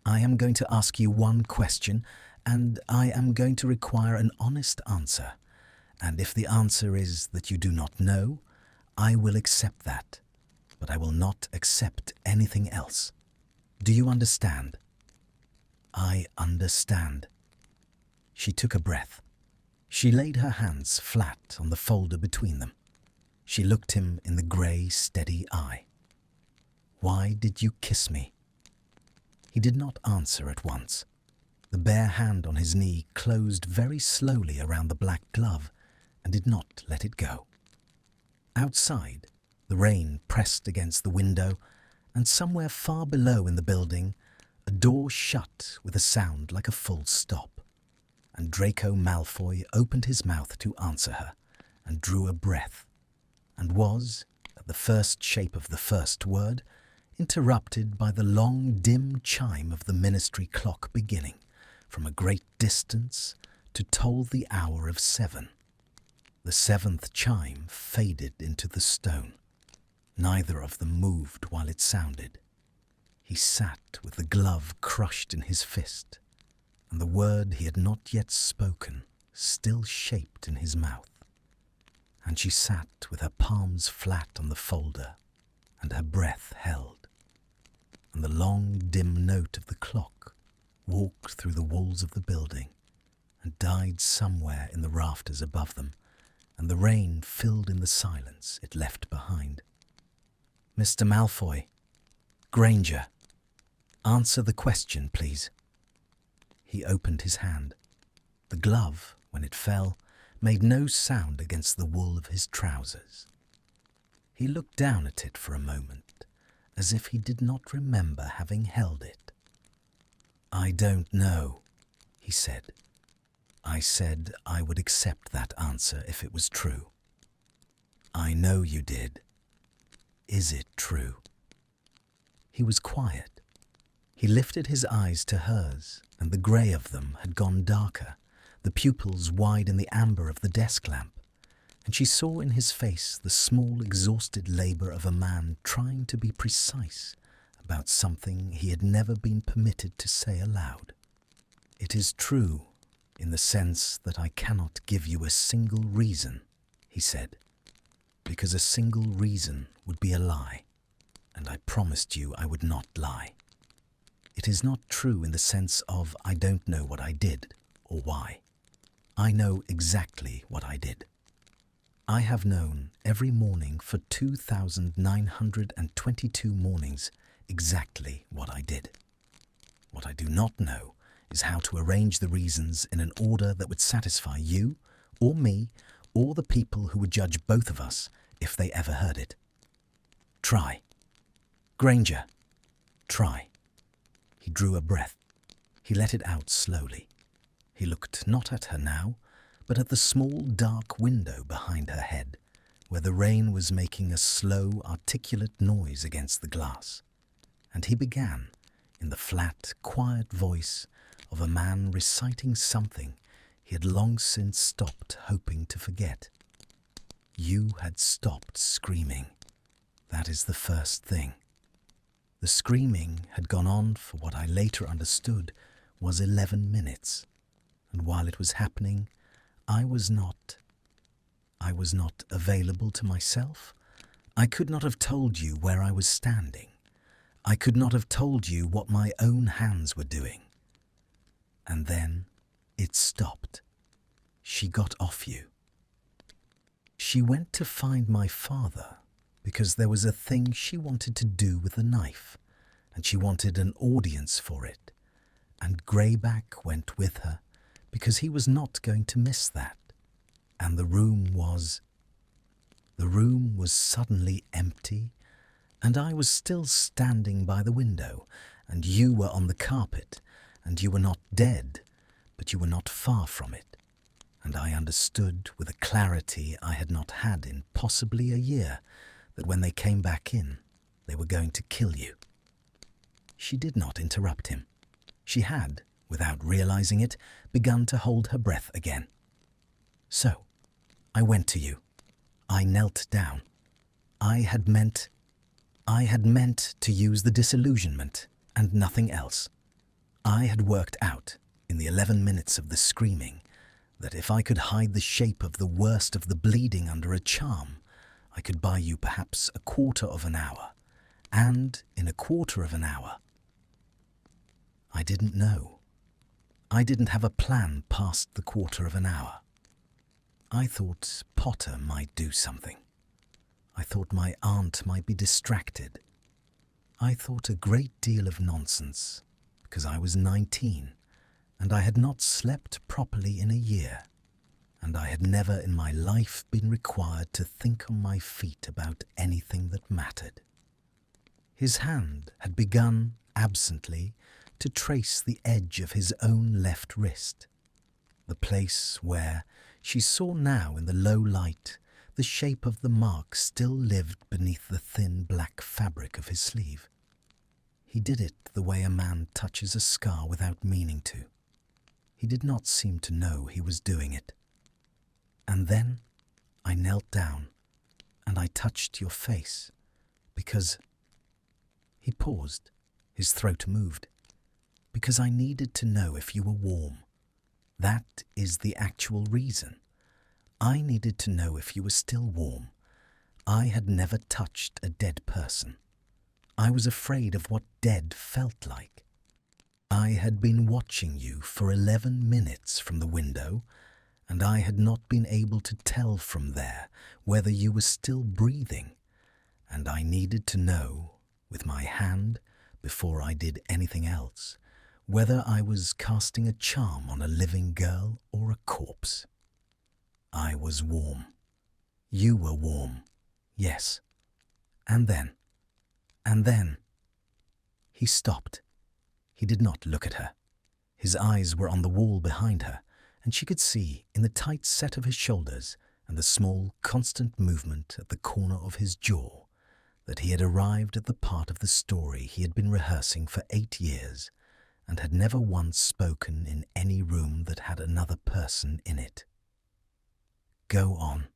"I am going to ask you one question, and I am going to require an honest answer. And if the answer is that you do not know, I will accept that, but I will not accept anything else. Do you understand?" "I understand." She took a breath. She laid her hands flat on the folder between them. She looked him in the grey, steady eye. "Why did you kiss me?" He did not answer at once. The bare hand on his knee closed very slowly around the black glove and did not let it go. Outside, the rain pressed against the window, and somewhere far below in the building, a door shut with a sound like a full stop, and Draco Malfoy opened his mouth to answer her, and drew a breath, and was, at the first shape of the first word, interrupted by the long, dim chime of the ministry clock beginning, from a great distance, to toll the hour of 7. The 7th chime faded into the stone. Neither of them moved while it sounded. He sat with the glove crushed in his fist, and the word he had not yet spoken still shaped in his mouth. And she sat with her palms flat on the folder, and her breath held. And the long, dim note of the clock walked through the walls of the building, and died somewhere in the rafters above them, and the rain filled in the silence it left behind. "Mr. Malfoy, Granger, answer the question, please." He opened his hand. The glove, when it fell, made no sound against the wool of his trousers. He looked down at it for a moment, as if he did not remember having held it. "I don't know," he said. "I said I would accept that answer if it was true." "I know you did. Is it true?" He was quiet. He lifted his eyes to hers, and the grey of them had gone darker, the pupils wide in the amber of the desk lamp, and she saw in his face the small, exhausted labour of a man trying to be precise about something he had never been permitted to say aloud. "It is true, in the sense that I cannot give you a single reason," he said, "because a single reason would be a lie, and I promised you I would not lie. It is not true in the sense of I don't know what I did or why. I know exactly what I did. I have known every morning for 2,922 mornings exactly what I did. What I do not know is how to arrange the reasons in an order that would satisfy you, or me, or the people who would judge both of us if they ever heard it. Try. Granger, try." He drew a breath. He let it out slowly. He looked not at her now, but at the small, dark window behind her head, where the rain was making a slow, articulate noise against the glass. And he began, in the flat, quiet voice of a man reciting something he had long since stopped hoping to forget. You had stopped screaming. That is the first thing. The screaming had gone on for what I later understood was 11 minutes, and while it was happening, I was not available to myself. I could not have told you where I was standing. I could not have told you what my own hands were doing. And then it stopped. She got off you. She went to find my father because there was a thing she wanted to do with the knife, and she wanted an audience for it. And Greyback went with her because he was not going to miss that. And the room was suddenly empty, and I was still standing by the window, and you were on the carpet, and you were not dead, but you were not far from it. And I understood with a clarity I had not had in possibly a year that when they came back in, they were going to kill you. She did not interrupt him. She had, without realizing it, begun to hold her breath again. So, I went to you. I knelt down. I had meant to use the disillusionment and nothing else. I had worked out, in the 11 minutes of the screaming, that if I could hide the shape of the worst of the bleeding under a charm, I could buy you perhaps a quarter of an hour. And in a quarter of an hour, I didn't know. I didn't have a plan past the quarter of an hour. I thought Potter might do something. I thought my aunt might be distracted. I thought a great deal of nonsense, because I was 19, and I had not slept properly in a year, and I had never in my life been required to think on my feet about anything that mattered. His hand had begun, absently, to trace the edge of his own left wrist, the place where, she saw now in the low light, the shape of the mark still lived beneath the thin black fabric of his sleeve. He did it the way a man touches a scar without meaning to. He did not seem to know he was doing it. And then I knelt down and I touched your face because... He paused, his throat moved. Because I needed to know if you were warm. That is the actual reason. I needed to know if you were still warm. I had never touched a dead person. I was afraid of what dead felt like. I had been watching you for 11 minutes from the window, and I had not been able to tell from there whether you were still breathing, and I needed to know, with my hand, before I did anything else, whether I was casting a charm on a living girl or a corpse. I was warm. You were warm. Yes. And then. He stopped. He did not look at her. His eyes were on the wall behind her, and she could see, in the tight set of his shoulders and the small, constant movement at the corner of his jaw, that he had arrived at the part of the story he had been rehearsing for 8 years, and had never once spoken in any room that had another person in it. Go on.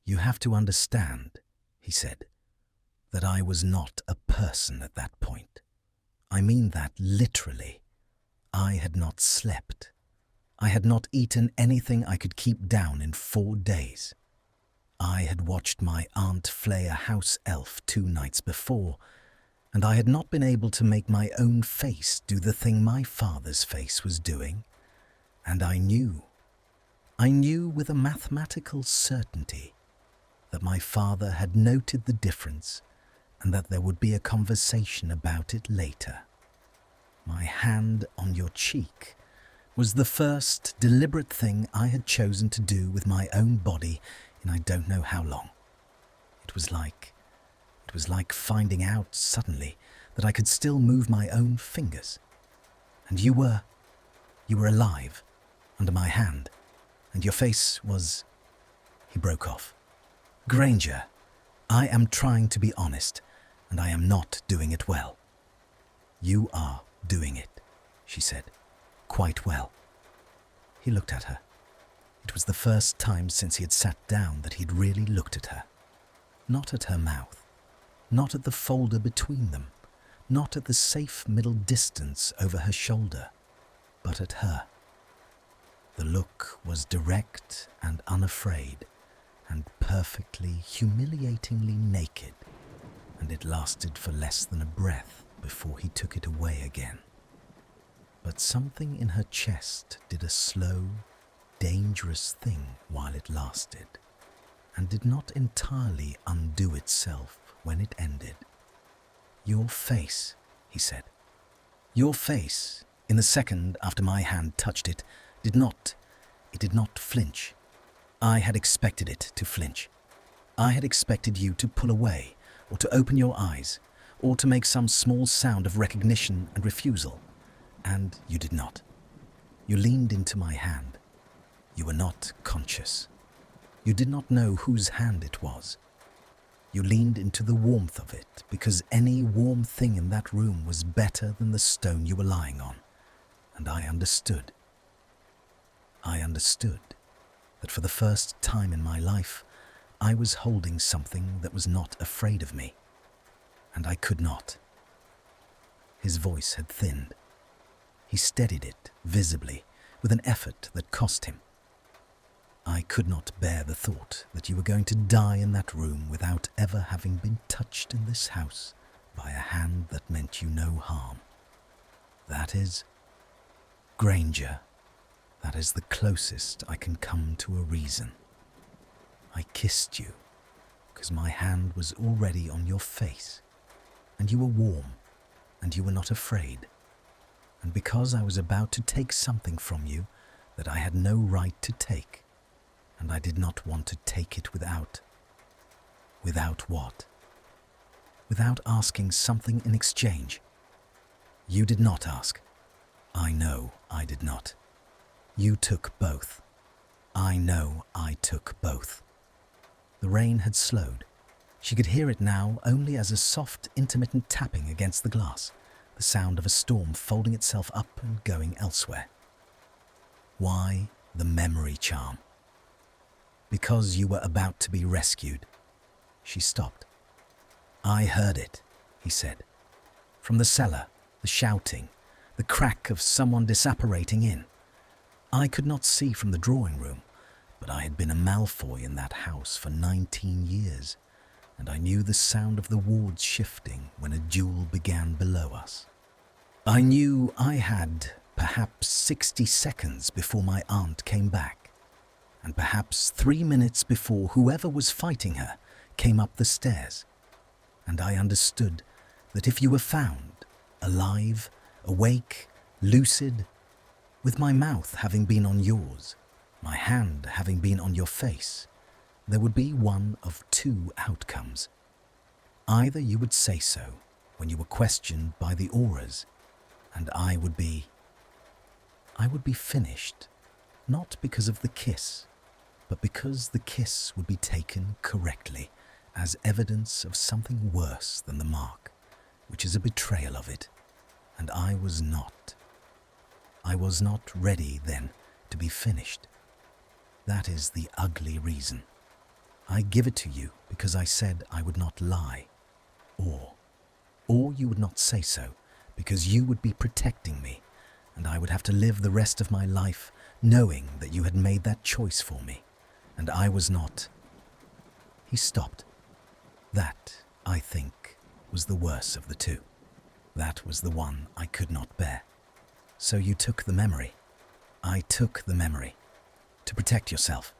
You have to understand, he said, that I was not a person at that point. I mean that literally. I had not slept. I had not eaten anything I could keep down in 4 days. I had watched my aunt flay a house elf 2 nights before, and I had not been able to make my own face do the thing my father's face was doing. And I knew with a mathematical certainty that my father had noted the difference and that there would be a conversation about it later. My hand on your cheek was the first deliberate thing I had chosen to do with my own body in I don't know how long. It was like finding out suddenly that I could still move my own fingers. And you were alive, under my hand, and your face was... He broke off. Granger, I am trying to be honest, and I am not doing it well. You are doing it, she said, quite well. He looked at her. It was the first time since he had sat down that he'd really looked at her. Not at her mouth, not at the folder between them, not at the safe middle distance over her shoulder, but at her. The look was direct and unafraid, and perfectly, humiliatingly naked, and it lasted for less than a breath before he took it away again. But something in her chest did a slow, dangerous thing while it lasted, and did not entirely undo itself when it ended. "Your face," he said. "Your face, in the second after my hand touched it, did not flinch. I had expected it to flinch. I had expected you to pull away, or to open your eyes, or to make some small sound of recognition and refusal. And you did not. You leaned into my hand. You were not conscious. You did not know whose hand it was. You leaned into the warmth of it because any warm thing in that room was better than the stone you were lying on. And I understood. I understood that for the first time in my life, I was holding something that was not afraid of me. And I could not." His voice had thinned. He steadied it visibly with an effort that cost him. "I could not bear the thought that you were going to die in that room without ever having been touched in this house by a hand that meant you no harm. That is, Granger, that is the closest I can come to a reason. I kissed you because my hand was already on your face, and you were warm, and you were not afraid, and because I was about to take something from you that I had no right to take, and I did not want to take it without. Without what? Without asking something in exchange. You did not ask. I know I did not. You took both. I know I took both." The rain had slowed. She could hear it now only as a soft, intermittent tapping against the glass, the sound of a storm folding itself up and going elsewhere. Why the memory charm? Because you were about to be rescued. She stopped. "I heard it," he said. "From the cellar, the shouting, the crack of someone disapparating in. I could not see from the drawing room, but I had been a Malfoy in that house for 19 years, and I knew the sound of the wards shifting when a duel began below us. I knew I had perhaps 60 seconds before my aunt came back, and perhaps 3 minutes before whoever was fighting her came up the stairs, and I understood that if you were found, alive, awake, lucid, with my mouth having been on yours, my hand having been on your face, there would be one of two outcomes. Either you would say so when you were questioned by the auras, and I would be finished, not because of the kiss, but because the kiss would be taken correctly as evidence of something worse than the mark, which is a betrayal of it, and I was not. I was not ready then to be finished. That is the ugly reason. I give it to you because I said I would not lie. Or you would not say so because you would be protecting me, and I would have to live the rest of my life knowing that you had made that choice for me, and I was not. He stopped. That, I think, was the worse of the two. That was the one I could not bear. So you took the memory. I took the memory. To protect yourself.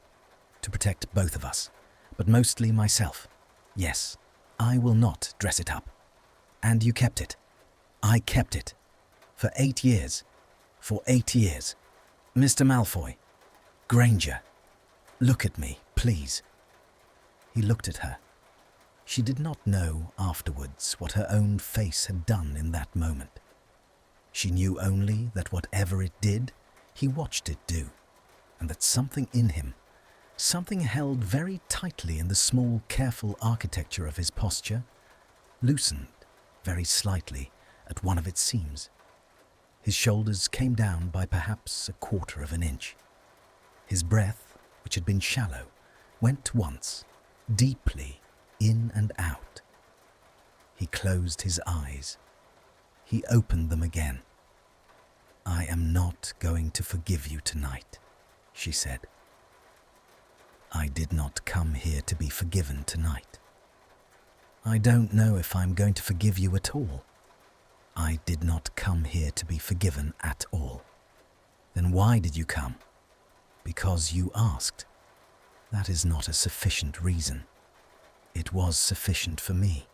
To protect both of us. But mostly myself. Yes, I will not dress it up. And you kept it. I kept it. For 8 years. For 8 years. Mr. Malfoy. Granger. Look at me, please. He looked at her. She did not know afterwards what her own face had done in that moment. She knew only that whatever it did, he watched it do, and that something in him, something held very tightly in the small, careful architecture of his posture, loosened very slightly at one of its seams. His shoulders came down by perhaps 1/4 of an inch. His breath, which had been shallow, went once, deeply, in and out. He closed his eyes. He opened them again. "I am not going to forgive you tonight," she said. "I did not come here to be forgiven tonight. I don't know if I'm going to forgive you at all. I did not come here to be forgiven at all." "Then why did you come?" "Because you asked. That is not a sufficient reason. It was sufficient for me."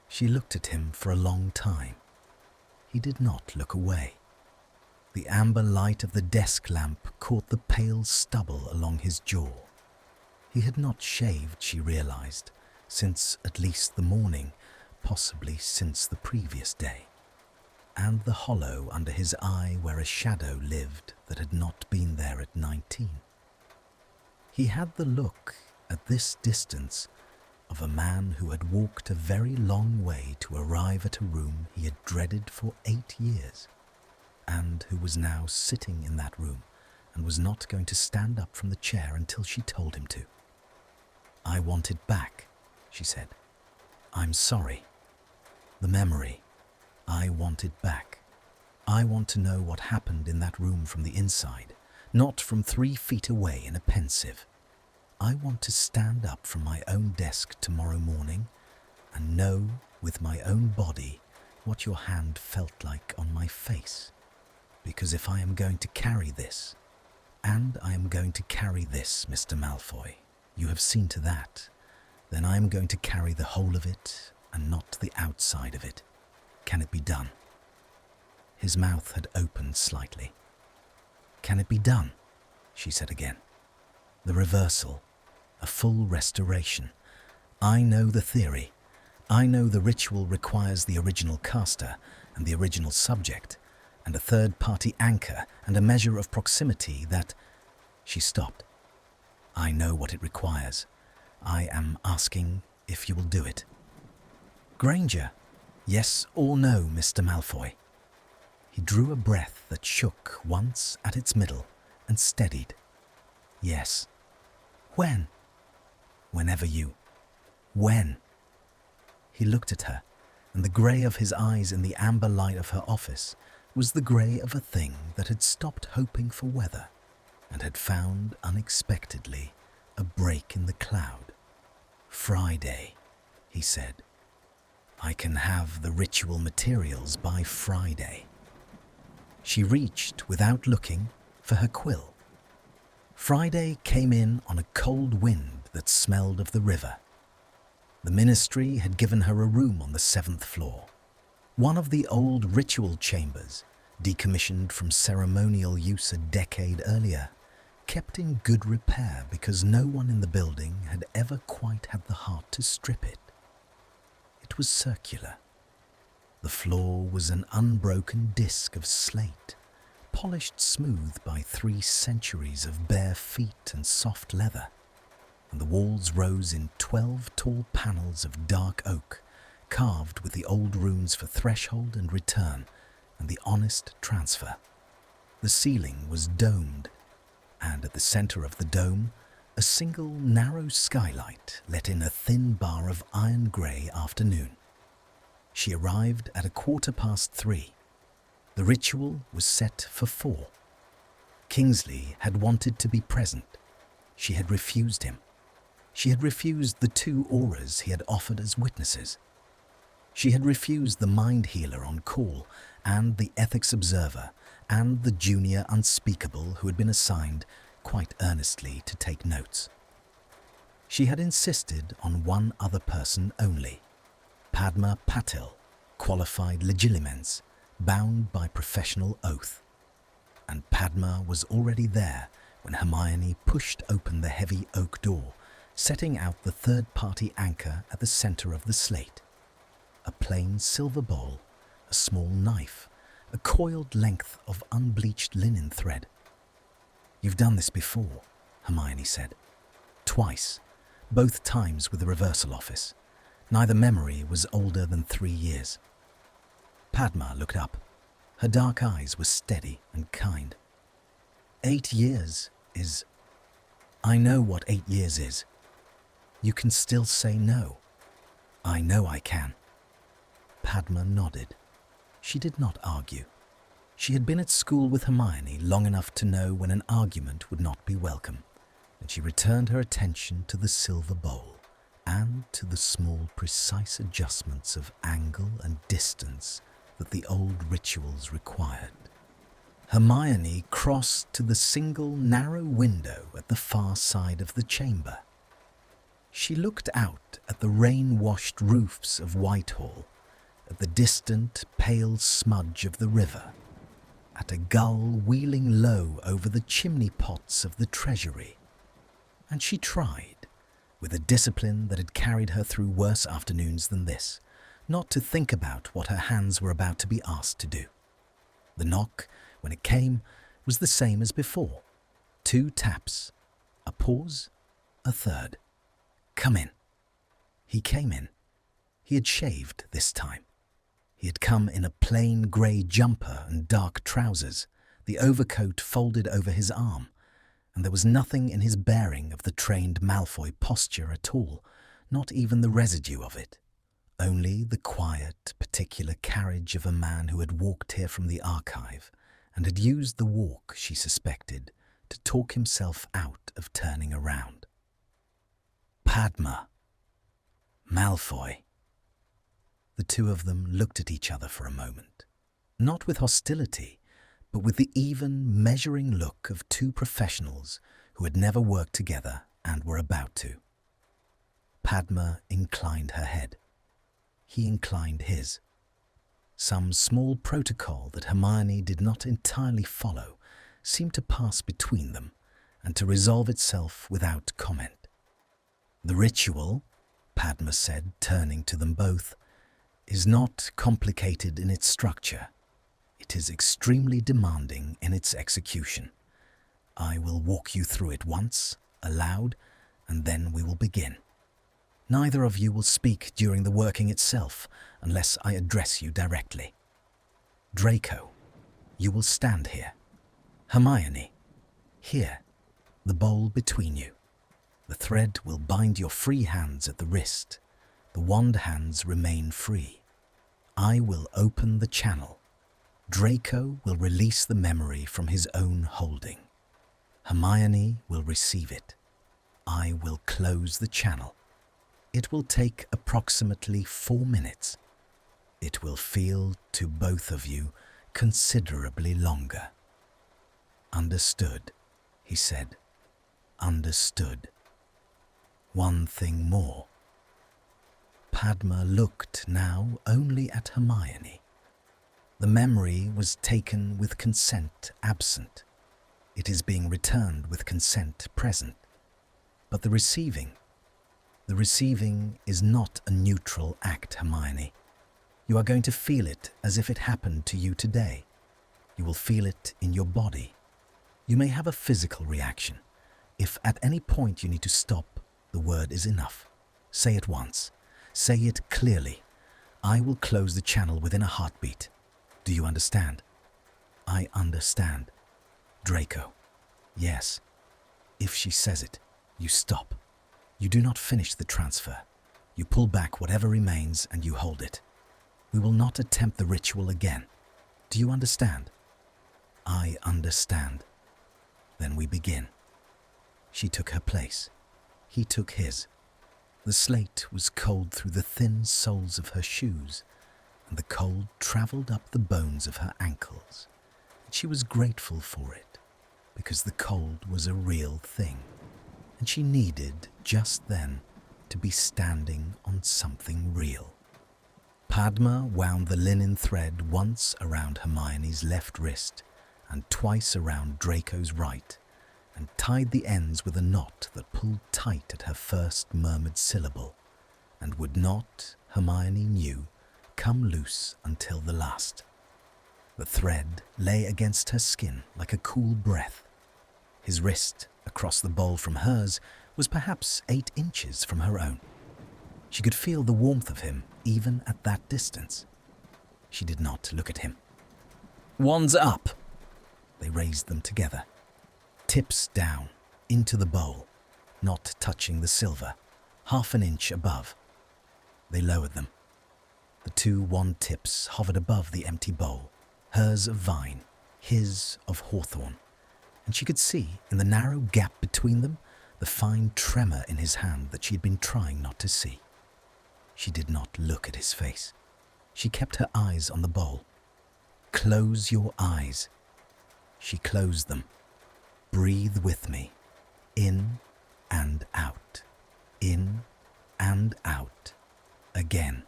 She looked at him for a long time. He did not look away. The amber light of the desk lamp caught the pale stubble along his jaw. He had not shaved, she realized, since at least the morning, possibly since the previous day, and the hollow under his eye where a shadow lived that had not been there at 19. He had the look, at this distance, of a man who had walked a very long way to arrive at a room he had dreaded for 8 years, and who was now sitting in that room and was not going to stand up from the chair until she told him to. "I want it back," she said. "I'm sorry. The memory. I want it back. I want to know what happened in that room from the inside, not from 3 feet away in a Pensieve. I want to stand up from my own desk tomorrow morning and know with my own body what your hand felt like on my face. Because if I am going to carry this, and I am going to carry this, Mr. Malfoy, you have seen to that, then I am going to carry the whole of it and not the outside of it. Can it be done?" His mouth had opened slightly. "Can it be done?" she said again. "The reversal, a full restoration. I know the theory. I know the ritual requires the original caster and the original subject, and a third-party anchor and a measure of proximity that—" She stopped. "I know what it requires. I am asking if you will do it." "Granger, yes or no, Mr. Malfoy?" He drew a breath that shook once at its middle and steadied. "Yes." "When?" "Whenever you—" "When?" He looked at her, and the grey of his eyes in the amber light of her office was the grey of a thing that had stopped hoping for weather and had found unexpectedly a break in the cloud. "Friday," he said. "I can have the ritual materials by Friday." She reached, without looking, for her quill. Friday came in on a cold wind that smelled of the river. The ministry had given her a room on the 7th floor, one of the old ritual chambers, decommissioned from ceremonial use a decade earlier, kept in good repair because no one in the building had ever quite had the heart to strip it. It was circular. The floor was an unbroken disc of slate, polished smooth by 3 centuries of bare feet and soft leather, and the walls rose in 12 tall panels of dark oak, carved with the old runes for threshold and return and the honest transfer. The ceiling was domed, and at the centre of the dome, a single narrow skylight let in a thin bar of iron-grey afternoon. She arrived at 3:15. The ritual was set for 4. Kingsley had wanted to be present. She had refused him. She had refused the 2 auras he had offered as witnesses. She had refused the mind healer on call and the ethics observer and the junior unspeakable who had been assigned quite earnestly to take notes. She had insisted on one other person only, Padma Patil, qualified legilimens, bound by professional oath. And Padma was already there when Hermione pushed open the heavy oak door, setting out the third-party anchor at the centre of the slate. A plain silver bowl, a small knife, a coiled length of unbleached linen thread. "You've done this before," Hermione said. "Twice, both times with the reversal office. Neither memory was older than 3 years." Padma looked up. Her dark eyes were steady and kind. 8 years," is, I know what 8 years is. You can still say no. I know I can. Padma nodded. She did not argue. She had been at school with Hermione long enough to know when an argument would not be welcome, and she returned her attention to the silver bowl and to the small, precise adjustments of angle and distance that the old rituals required. Hermione crossed to the single narrow window at the far side of the chamber. She looked out at the rain-washed roofs of Whitehall, at the distant, pale smudge of the river, at a gull wheeling low over the chimney pots of the Treasury. And she tried, with a discipline that had carried her through worse afternoons than this, not to think about what her hands were about to be asked to do. The knock, when it came, was the same as before. 2 taps, a pause, a third. Come in. He came in. He had shaved this time. He had come in a plain grey jumper and dark trousers, the overcoat folded over his arm, and there was nothing in his bearing of the trained Malfoy posture at all, not even the residue of it. Only the quiet, particular carriage of a man who had walked here from the archive, and had used the walk, she suspected, to talk himself out of turning around. Padma. Malfoy. The two of them looked at each other for a moment, not with hostility, but with the even, measuring look of 2 professionals who had never worked together and were about to. Padma inclined her head. He inclined his. Some small protocol that Hermione did not entirely follow seemed to pass between them and to resolve itself without comment. The ritual, Padma said, turning to them both, is not complicated in its structure. It is extremely demanding in its execution. I will walk you through it once, aloud, and then we will begin. Neither of you will speak during the working itself unless I address you directly. Draco, you will stand here. Hermione, here, the bowl between you. The thread will bind your free hands at the wrist. The wand hands remain free. I will open the channel. Draco will release the memory from his own holding. Hermione will receive it. I will close the channel. It will take approximately 4 minutes. It will feel to both of you considerably longer. Understood, he said. Understood. One thing more. Padma looked now only at Hermione. The memory was taken with consent absent. It is being returned with consent present. But the receiving is not a neutral act, Hermione. You are going to feel it as if it happened to you today. You will feel it in your body. You may have a physical reaction. If at any point you need to stop, the word is enough. Say it once. Say it clearly. I will close the channel within a heartbeat. Do you understand? I understand. Draco. Yes. If she says it, you stop. You do not finish the transfer. You pull back whatever remains and you hold it. We will not attempt the ritual again. Do you understand? I understand. Then we begin. She took her place. He took his. The slate was cold through the thin soles of her shoes, and the cold travelled up the bones of her ankles. And she was grateful for it, because the cold was a real thing, and she needed, just then, to be standing on something real. Padma wound the linen thread once around Hermione's left wrist and twice around Draco's right, and tied the ends with a knot that pulled tight at her first murmured syllable, and would not, Hermione knew, come loose until the last. The thread lay against her skin like a cool breath. His wrist, across the bowl from hers, was perhaps 8 inches from her own. She could feel the warmth of him even at that distance. She did not look at him. "Wands up!" They raised them together. tips down into the bowl, not touching the silver, half an inch above. They lowered them. The two wand tips hovered above the empty bowl, hers of vine, his of hawthorn, and she could see, in the narrow gap between them, the fine tremor in his hand that she had been trying not to see. She did not look at his face. She kept her eyes on the bowl. "Close your eyes." She closed them. "Breathe with me. In and out. In and out. Again.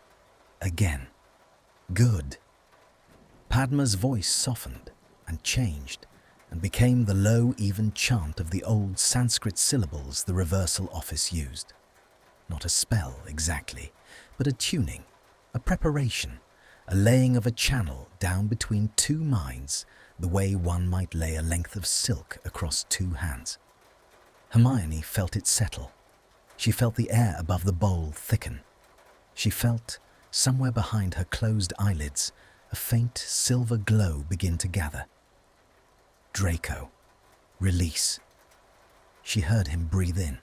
Again. Good." Padma's voice softened and changed and became the low, even chant of the old Sanskrit syllables the reversal office used. Not a spell exactly, but a tuning, a preparation, a laying of a channel down between two minds, the way one might lay a length of silk across two hands. Hermione felt it settle. She felt the air above the bowl thicken. She felt, somewhere behind her closed eyelids, a faint silver glow begin to gather. Draco. Release. She heard him breathe in.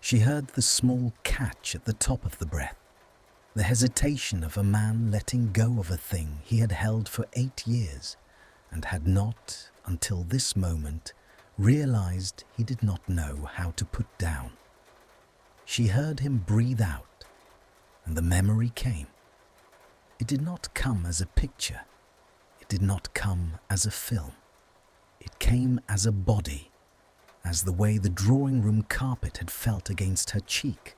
She heard the small catch at the top of the breath, the hesitation of a man letting go of a thing he had held for 8 years and had not, until this moment, realized he did not know how to put down. She heard him breathe out, and the memory came. It did not come as a picture. It did not come as a film. It came as a body, as the way the drawing room carpet had felt against her cheek,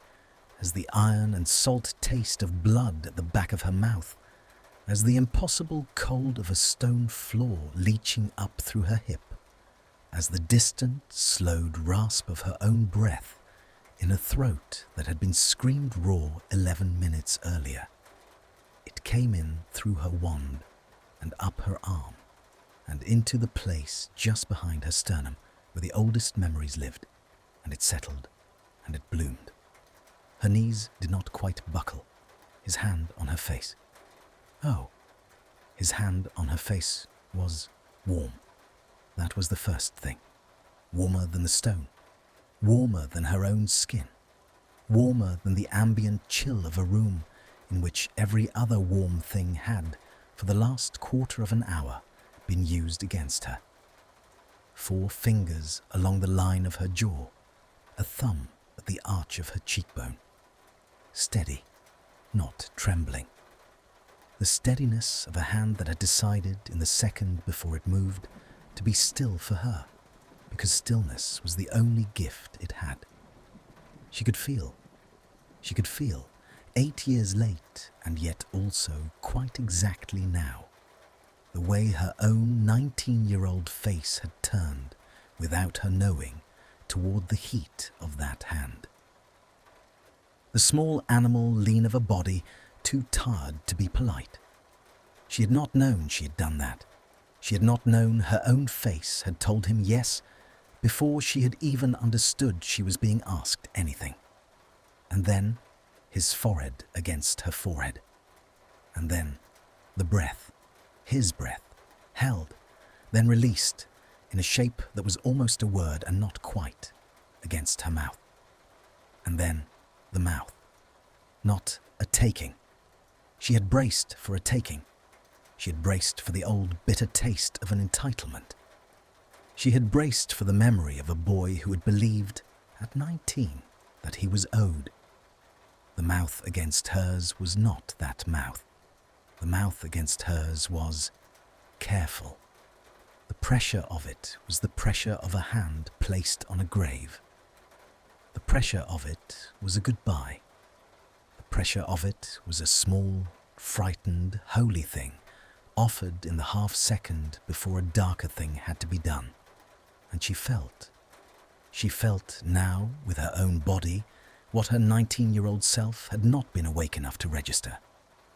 as the iron and salt taste of blood at the back of her mouth, as the impossible cold of a stone floor leaching up through her hip, as the distant, slowed rasp of her own breath in a throat that had been screamed raw 11 minutes earlier. It came in through her wand and up her arm, and into the place just behind her sternum where the oldest memories lived, and it settled, and it bloomed. Her knees did not quite buckle, his hand on her face. Oh, his hand on her face was warm. That was the first thing. Warmer than the stone, warmer than her own skin, warmer than the ambient chill of a room in which every other warm thing had, for the last quarter of an hour, been used against her. 4 fingers along the line of her jaw, a thumb at the arch of her cheekbone. Steady, not trembling. The steadiness of a hand that had decided in the second before it moved to be still for her, because stillness was the only gift it had. She could feel, 8 years late and yet also quite exactly now, the way her own 19-year-old face had turned, without her knowing, toward the heat of that hand. The small animal lean of a body, too tired to be polite. She had not known she had done that. She had not known her own face had told him yes before she had even understood she was being asked anything. And then his forehead against her forehead. And then the breath, his breath, held, then released in a shape that was almost a word and not quite, against her mouth. And then the mouth. Not a taking. She had braced for a taking. She had braced for the old bitter taste of an entitlement. She had braced for the memory of a boy who had believed, at 19, that he was owed. The mouth against hers was not that mouth. The mouth against hers was careful. The pressure of it was the pressure of a hand placed on a grave. The pressure of it was a goodbye. The pressure of it was a small, frightened, holy thing, offered in the half-second before a darker thing had to be done. And she felt now, with her own body, what her 19-year-old self had not been awake enough to register.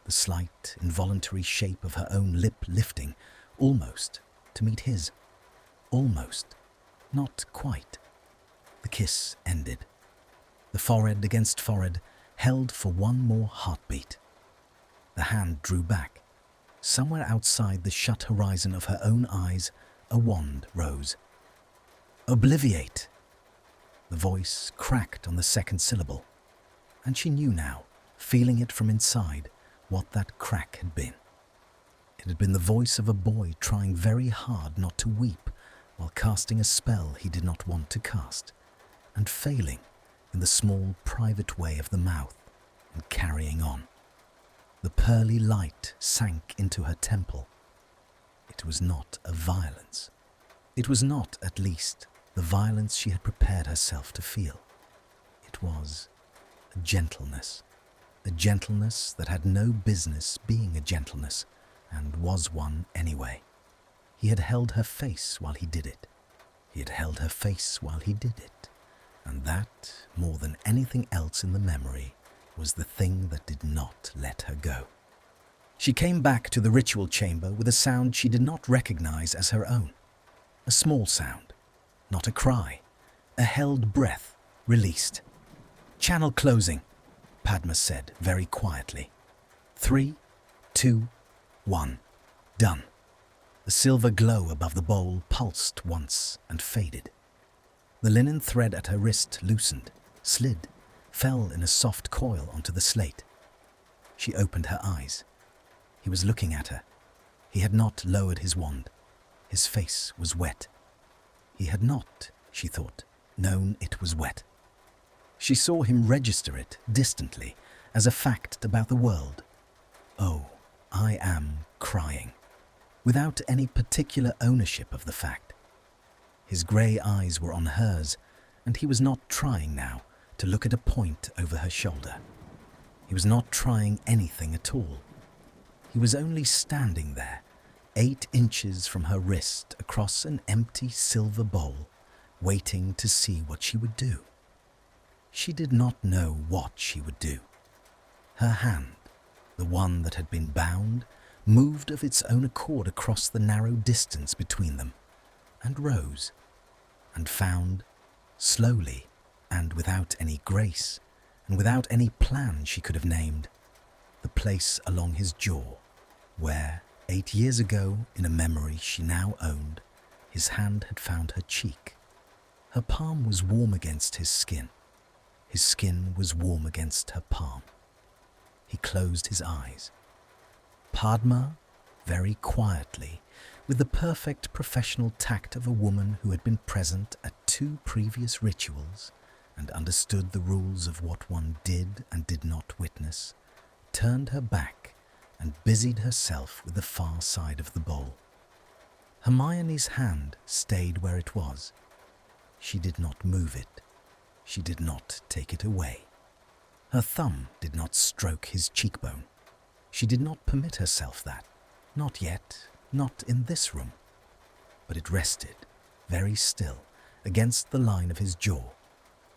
The slight, involuntary shape of her own lip lifting, almost, to meet his. Almost. Not quite. The kiss ended. The forehead against forehead held for one more heartbeat. The hand drew back. Somewhere outside the shut horizon of her own eyes, a wand rose. Obliviate. The voice cracked on the second syllable, and she knew now, feeling it from inside, what that crack had been. It had been the voice of a boy trying very hard not to weep while casting a spell he did not want to cast, and failing in the small private way of the mouth and carrying on. The pearly light sank into her temple. It was not a violence. It was not, at least, the violence she had prepared herself to feel. It was a gentleness that had no business being a gentleness, and was one anyway. He had held her face while he did it. He had held her face while he did it. And that, more than anything else in the memory, was the thing that did not let her go. She came back to the ritual chamber with a sound she did not recognize as her own. A small sound, not a cry, a held breath, released. "Channel closing," Padma said very quietly. 3, 2, 1. Done. The silver glow above the bowl pulsed once and faded. The linen thread at her wrist loosened, slid, fell in a soft coil onto the slate. She opened her eyes. He was looking at her. He had not lowered his wand. His face was wet. He had not, she thought, known it was wet. She saw him register it distantly as a fact about the world. "Oh, I am crying," without any particular ownership of the fact. His grey eyes were on hers, and he was not trying now to look at a point over her shoulder. He was not trying anything at all. He was only standing there, 8 inches from her wrist across an empty silver bowl, waiting to see what she would do. She did not know what she would do. Her hand, the one that had been bound, moved of its own accord across the narrow distance between them, and rose, and found, slowly, and without any grace, and without any plan she could have named, the place along his jaw, where, 8 years ago, in a memory she now owned, his hand had found her cheek. Her palm was warm against his skin. His skin was warm against her palm. He closed his eyes. Padma, very quietly, with the perfect professional tact of a woman who had been present at 2 previous rituals and understood the rules of what one did and did not witness, turned her back and busied herself with the far side of the bowl. Hermione's hand stayed where it was. She did not move it. She did not take it away. Her thumb did not stroke his cheekbone. She did not permit herself that. Not yet, not in this room. But it rested, very still, against the line of his jaw,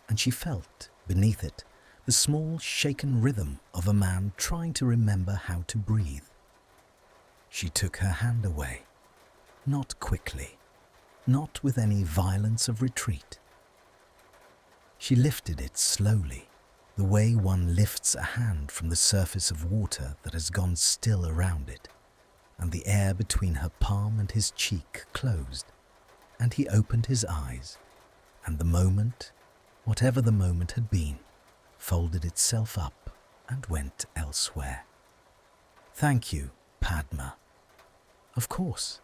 and she felt, beneath it, the small shaken rhythm of a man trying to remember how to breathe. She took her hand away, not quickly, not with any violence of retreat. She lifted it slowly, the way one lifts a hand from the surface of water that has gone still around it, and the air between her palm and his cheek closed, and he opened his eyes, and the moment, whatever the moment had been, folded itself up and went elsewhere. "Thank you, Padma." "Of course."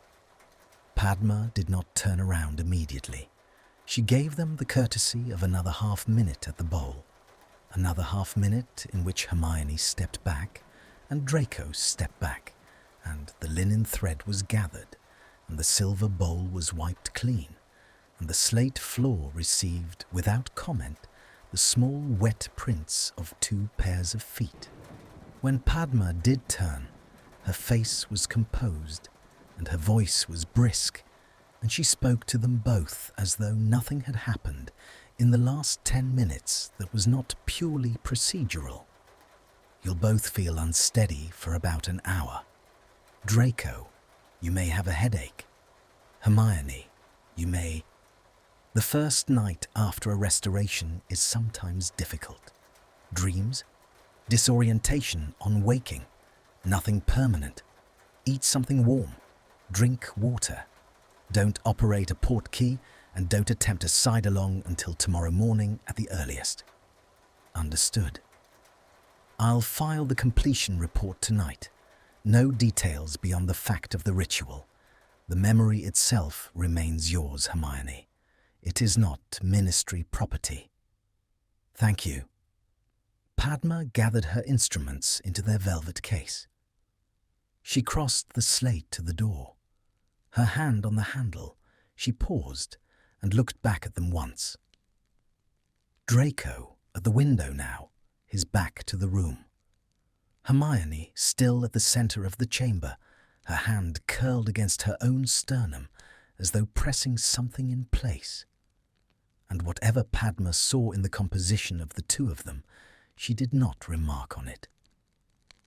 Padma did not turn around immediately. She gave them the courtesy of another half-minute at the bowl, another half-minute in which Hermione stepped back and Draco stepped back, and the linen thread was gathered, and the silver bowl was wiped clean, and the slate floor received, without comment, the small wet prints of 2 pairs of feet. When Padma did turn, her face was composed, and her voice was brisk, and she spoke to them both as though nothing had happened in the last 10 minutes that was not purely procedural. "You'll both feel unsteady for about an hour. Draco, you may have a headache. Hermione, you may... The first night after a restoration is sometimes difficult. Dreams, disorientation on waking, nothing permanent. Eat something warm, drink water. Don't operate a portkey and don't attempt a side-along until tomorrow morning at the earliest. Understood. I'll file the completion report tonight. No details beyond the fact of the ritual. The memory itself remains yours, Hermione. It is not ministry property. Thank you. Padma gathered her instruments into their velvet case. She crossed the slate to the door. Her hand on the handle, she paused and looked back at them once. Draco at the window now, his back to the room. Hermione still at the centre of the chamber, her hand curled against her own sternum as though pressing something in place. And whatever Padma saw in the composition of the two of them, she did not remark on it.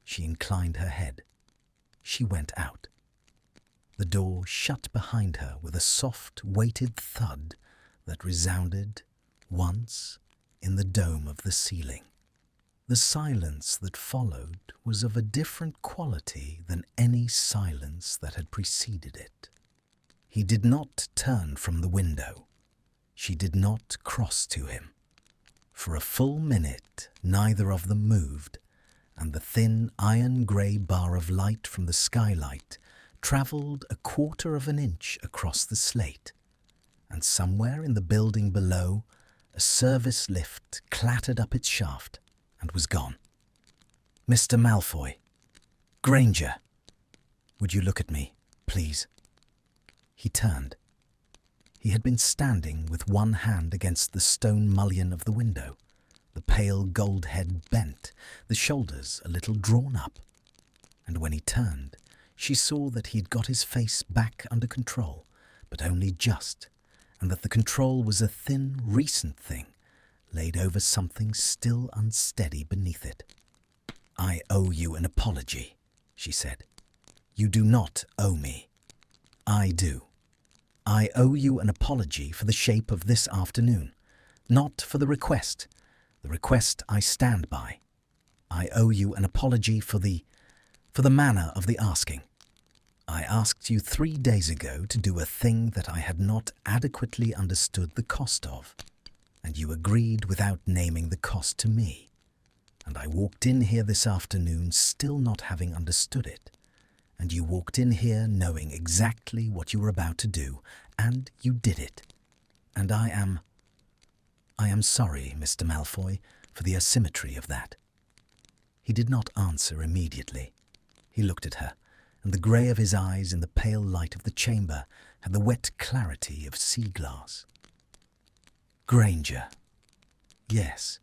She inclined her head. She went out. The door shut behind her with a soft, weighted thud that resounded once in the dome of the ceiling. The silence that followed was of a different quality than any silence that had preceded it. He did not turn from the window. She did not cross to him. For a full minute, neither of them moved, and the thin iron-grey bar of light from the skylight travelled 1/4 of an inch across the slate, and somewhere in the building below, a service lift clattered up its shaft and was gone. Mr. Malfoy, Granger, would you look at me, please? He turned. He had been standing with one hand against the stone mullion of the window, the pale gold head bent, the shoulders a little drawn up. And when he turned, she saw that he'd got his face back under control, but only just, and that the control was a thin, recent thing, laid over something still unsteady beneath it. I owe you an apology, she said. You do not owe me. I do. I owe you an apology for the shape of this afternoon, not for the request. The request I stand by. I owe you an apology for the manner of the asking. I asked you 3 days ago to do a thing that I had not adequately understood the cost of, and you agreed without naming the cost to me. And I walked in here this afternoon still not having understood it, and you walked in here knowing exactly what you were about to do, and you did it. And I am sorry, Mr. Malfoy, for the asymmetry of that. He did not answer immediately. He looked at her, and the grey of his eyes in the pale light of the chamber had the wet clarity of sea glass. Granger. Yes.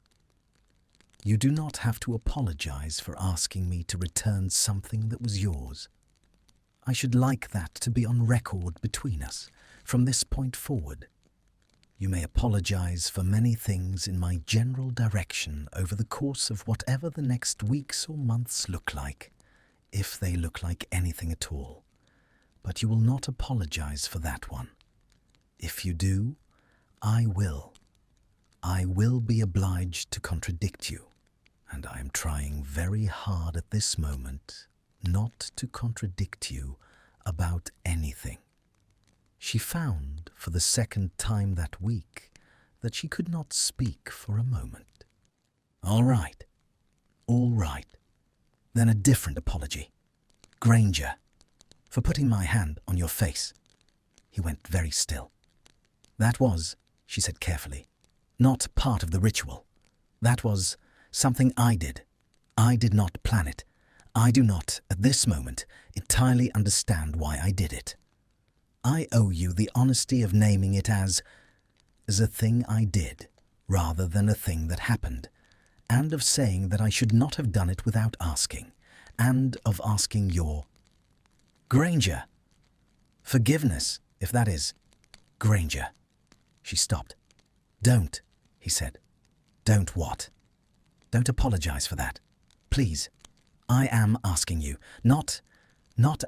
You do not have to apologize for asking me to return something that was yours. I should like that to be on record between us, from this point forward. You may apologize for many things in my general direction over the course of whatever the next weeks or months look like, if they look like anything at all. But you will not apologize for that one. If you do, I will. I will be obliged to contradict you, and I am trying very hard at this moment not to contradict you about anything. She found, for the second time that week, that she could not speak for a moment. All right. Then a different apology. Granger, for putting my hand on your face. He went very still. That was, she said carefully, not part of the ritual. That was something I did. I did not plan it. I do not, at this moment, entirely understand why I did it. I owe you the honesty of naming it as a thing I did, rather than a thing that happened, and of saying that I should not have done it without asking, and of asking your Granger. Forgiveness, if that is Granger. She stopped. Don't, he said. Don't what? Don't apologize for that. Please. I am asking you, not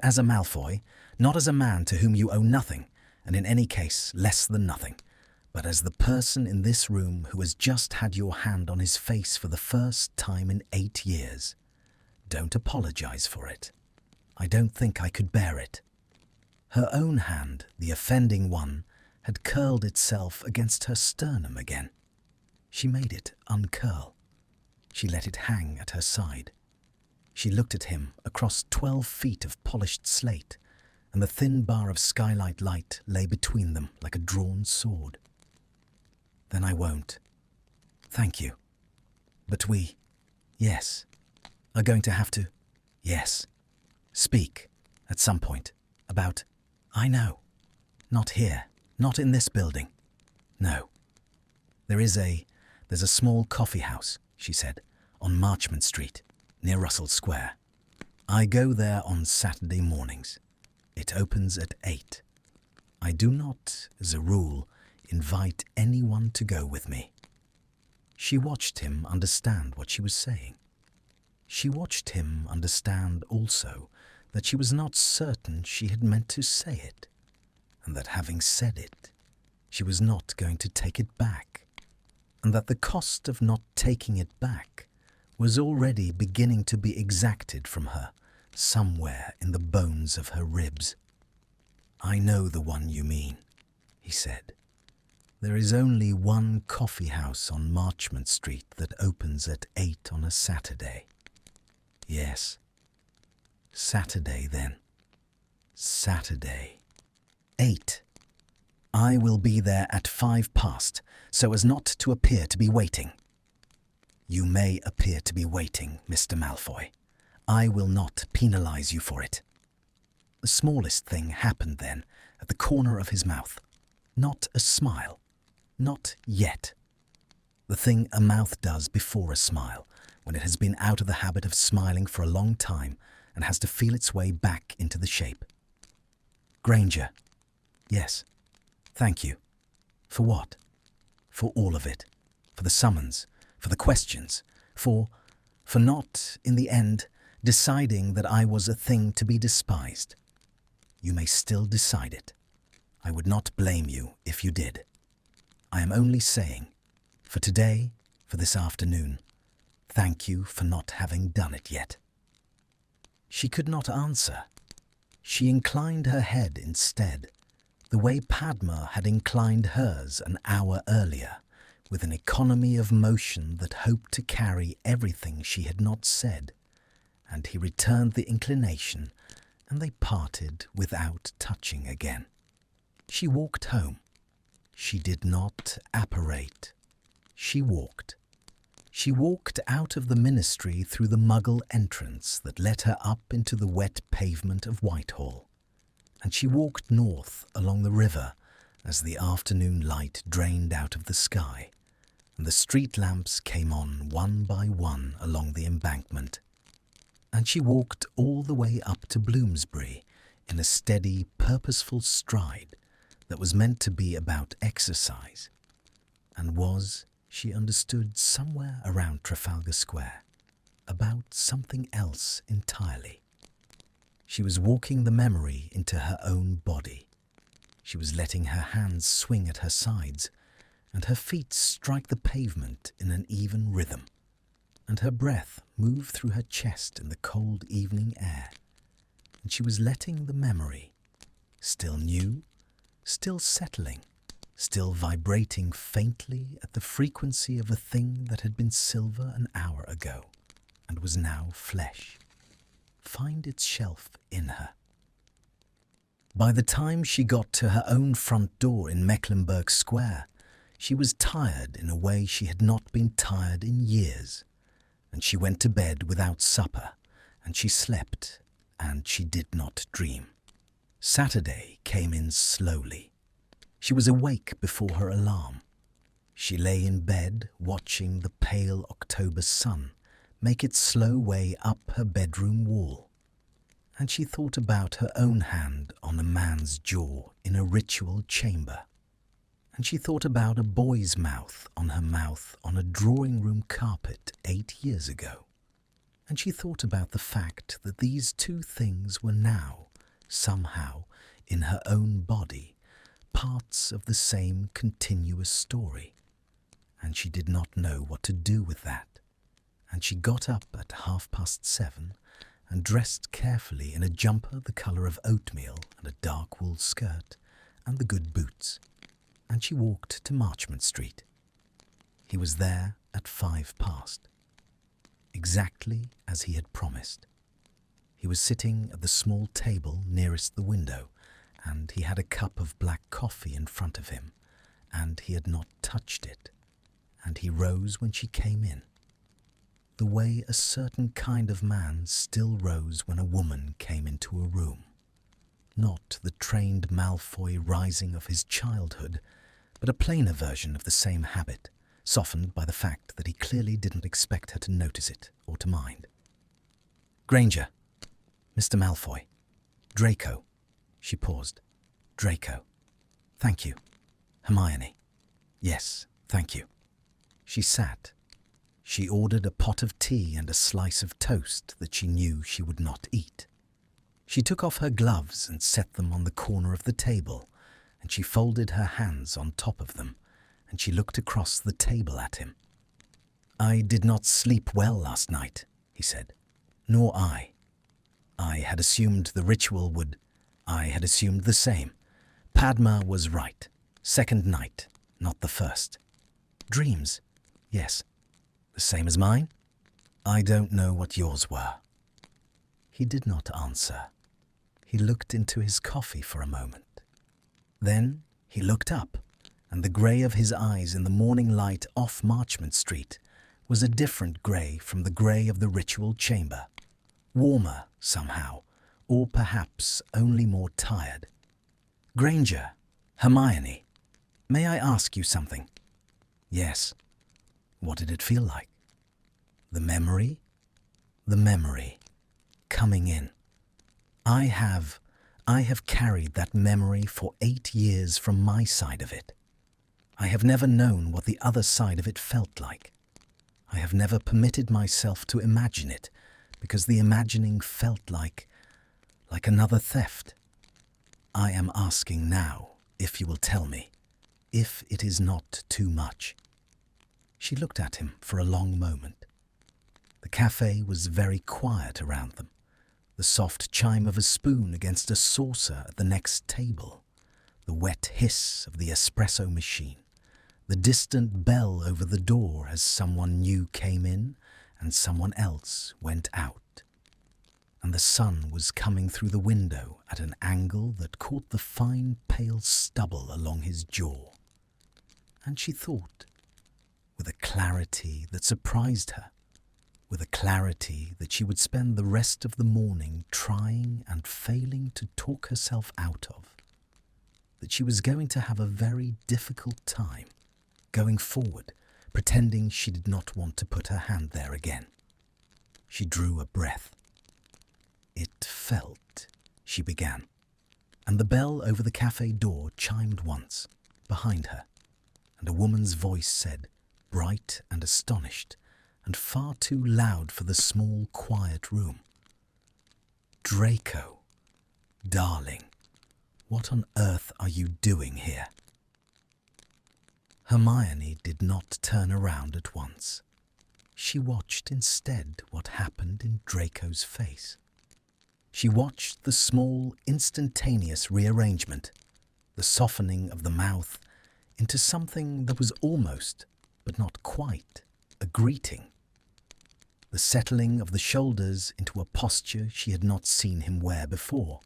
as a Malfoy, not as a man to whom you owe nothing, and in any case less than nothing, but as the person in this room who has just had your hand on his face for the first time in 8 years. Don't apologize for it. I don't think I could bear it. Her own hand, the offending one, had curled itself against her sternum again. She made it uncurl. She let it hang at her side. She looked at him across 12 feet of polished slate, and the thin bar of skylight light lay between them like a drawn sword. "Then I won't. Thank you. But we, yes, are going to have to, yes, speak at some point about, I know, not here, not in this building. No. There's a small coffee house," she said, "on Marchmont Street, near Russell Square. I go there on Saturday mornings. It opens at 8. I do not, as a rule, invite anyone to go with me." She watched him understand what she was saying. She watched him understand also that she was not certain she had meant to say it, and that having said it, she was not going to take it back, and that the cost of not taking it back was already beginning to be exacted from her somewhere in the bones of her ribs. "I know the one you mean," he said. "There is only one coffee house on Marchmont Street that opens at 8 on a Saturday." "Yes. Saturday, then. Saturday. 8. I will be there at 5 past, so as not to appear to be waiting." "You may appear to be waiting, Mr. Malfoy. I will not penalize you for it." The smallest thing happened then at the corner of his mouth. Not a smile. Not yet. The thing a mouth does before a smile, when it has been out of the habit of smiling for a long time and has to feel its way back into the shape. "Granger." "Yes. Thank you." "For what?" "For all of it. For the summons. For the questions. For not, in the end, deciding that I was a thing to be despised. You may still decide it. I would not blame you if you did. I am only saying, for today, for this afternoon, thank you for not having done it yet." She could not answer. She inclined her head instead, the way Padma had inclined hers an hour earlier, with an economy of motion that hoped to carry everything she had not said, and he returned the inclination, and they parted without touching again. She walked home. She did not apparate. She walked. She walked out of the ministry through the Muggle entrance that let her up into the wet pavement of Whitehall, and she walked north along the river as the afternoon light drained out of the sky, and the street lamps came on one by one along the embankment, and she walked all the way up to Bloomsbury in a steady, purposeful stride that was meant to be about exercise, and was, she understood, somewhere around Trafalgar Square, about something else entirely. She was walking the memory into her own body. She was letting her hands swing at her sides, and her feet strike the pavement in an even rhythm, and her breath move through her chest in the cold evening air, and she was letting the memory, still new, still settling, still vibrating faintly at the frequency of a thing that had been silver an hour ago and was now flesh, find its shelf in her. By the time she got to her own front door in Mecklenburgh Square, she was tired in a way she had not been tired in years, and she went to bed without supper, and she slept, and she did not dream. Saturday came in slowly. She was awake before her alarm. She lay in bed watching the pale October sun make its slow way up her bedroom wall, and she thought about her own hand on a man's jaw in a ritual chamber, and she thought about a boy's mouth on a drawing-room carpet 8 years ago, and she thought about the fact that these two things were now, somehow, in her own body, parts of the same continuous story, and she did not know what to do with that, and she got up at 7:30 and dressed carefully in a jumper the colour of oatmeal and a dark wool skirt and the good boots, and she walked to Marchmont Street. He was there at 5 past, exactly as he had promised. He was sitting at the small table nearest the window, and he had a cup of black coffee in front of him, and he had not touched it, and he rose when she came in, the way a certain kind of man still rose when a woman came into a room. Not the trained Malfoy rising of his childhood, but a plainer version of the same habit, softened by the fact that he clearly didn't expect her to notice it or to mind. "Granger. Mr. Malfoy. Draco." She paused. "Draco. Thank you. Hermione." "Yes, thank you." She sat. She ordered a pot of tea and a slice of toast that she knew she would not eat. She took off her gloves and set them on the corner of the table, and she folded her hands on top of them, and she looked across the table at him. "I did not sleep well last night," he said. "Nor I. I had assumed the ritual would... I had assumed the same. Padma was right. Second night, not the first. Dreams? Yes. The same as mine? I don't know what yours were." He did not answer. He looked into his coffee for a moment. Then he looked up, and the grey of his eyes in the morning light off Marchmont Street was a different grey from the grey of the ritual chamber. Warmer, somehow, or perhaps only more tired. "Granger, Hermione, may I ask you something?" "Yes." What did it feel like? The memory? The memory. Coming in. I have carried that memory for 8 years from my side of it. I have never known what the other side of it felt like. I have never permitted myself to imagine it, because the imagining felt like another theft. I am asking now if you will tell me, if it is not too much. She looked at him for a long moment. The cafe was very quiet around them. The soft chime of a spoon against a saucer at the next table, the wet hiss of the espresso machine, the distant bell over the door as someone new came in and someone else went out. And the sun was coming through the window at an angle that caught the fine pale stubble along his jaw. And she thought, with a clarity that surprised her, with a clarity that she would spend the rest of the morning trying and failing to talk herself out of, that she was going to have a very difficult time going forward, pretending she did not want to put her hand there again. She drew a breath. "It felt," she began, and the bell over the cafe door chimed once, behind her, and a woman's voice said, bright and astonished, and far too loud for the small, quiet room, "Draco, darling, what on earth are you doing here?" Hermione did not turn around at once. She watched instead what happened in Draco's face. She watched the small, instantaneous rearrangement, the softening of the mouth into something that was almost, but not quite, a greeting. The settling of the shoulders into a posture she had not seen him wear before,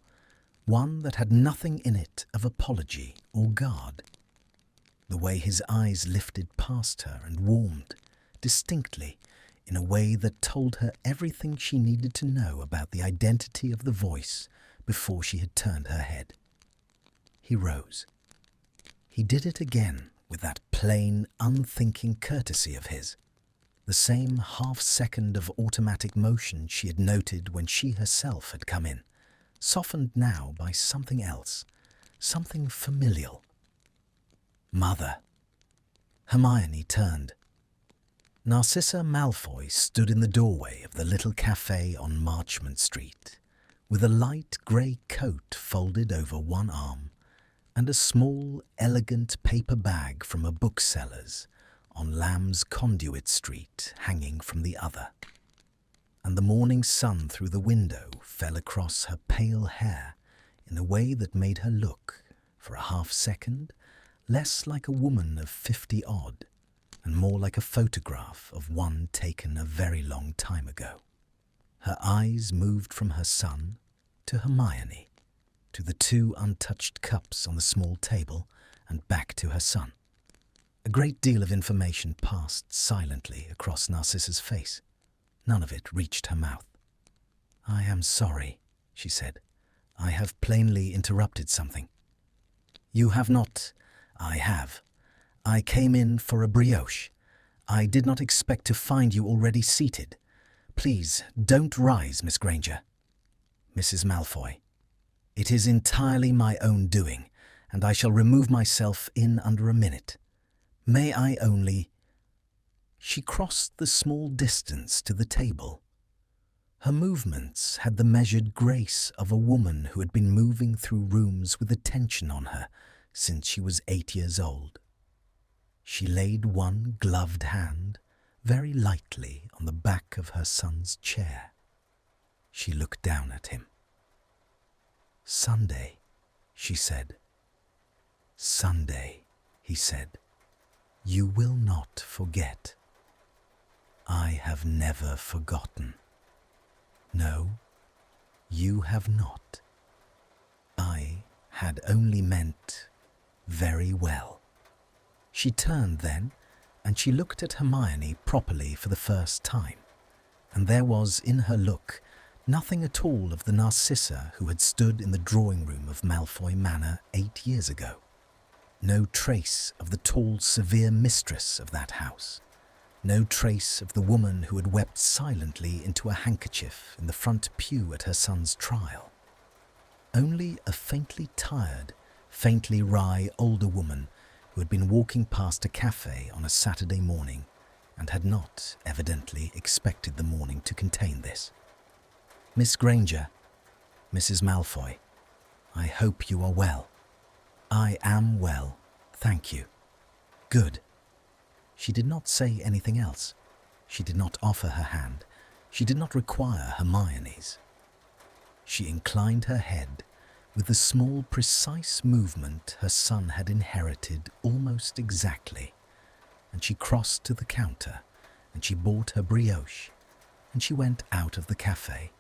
one that had nothing in it of apology or guard. The way his eyes lifted past her and warmed, distinctly, in a way that told her everything she needed to know about the identity of the voice before she had turned her head. He rose. He did it again with that plain, unthinking courtesy of his, the same half-second of automatic motion she had noted when she herself had come in, softened now by something else, something familial. "Mother." Hermione turned. Narcissa Malfoy stood in the doorway of the little cafe on Marchmont Street, with a light grey coat folded over one arm and a small, elegant paper bag from a bookseller's on Lamb's Conduit Street hanging from the other. And the morning sun through the window fell across her pale hair in a way that made her look, for a half-second, less like a woman of 50-odd, and more like a photograph of one taken a very long time ago. Her eyes moved from her son to Hermione, to the two untouched cups on the small table, and back to her son. A great deal of information passed silently across Narcissa's face. None of it reached her mouth. "I am sorry," she said. "I have plainly interrupted something." "You have not." "I have. I came in for a brioche. I did not expect to find you already seated. Please, don't rise, Miss Granger." "Mrs. Malfoy, it is entirely my own doing, and I shall remove myself in under a minute. May I only—" She crossed the small distance to the table. Her movements had the measured grace of a woman who had been moving through rooms with attention on her since she was 8 years old. She laid one gloved hand very lightly on the back of her son's chair. She looked down at him. "Sunday," she said. "Sunday," he said. "You will not forget." "I have never forgotten." "No, you have not. I had only meant very well." She turned then, and she looked at Hermione properly for the first time, and there was in her look nothing at all of the Narcissa who had stood in the drawing-room of Malfoy Manor 8 years ago. No trace of the tall, severe mistress of that house. No trace of the woman who had wept silently into a handkerchief in the front pew at her son's trial. Only a faintly tired, faintly wry older woman who had been walking past a cafe on a Saturday morning and had not, evidently, expected the morning to contain this. "Miss Granger, Mrs. Malfoy, I hope you are well." "I am well, thank you." "Good." She did not say anything else. She did not offer her hand. She did not require Hermione's. She inclined her head with the small, precise movement her son had inherited almost exactly, and she crossed to the counter, and she bought her brioche, and she went out of the cafe,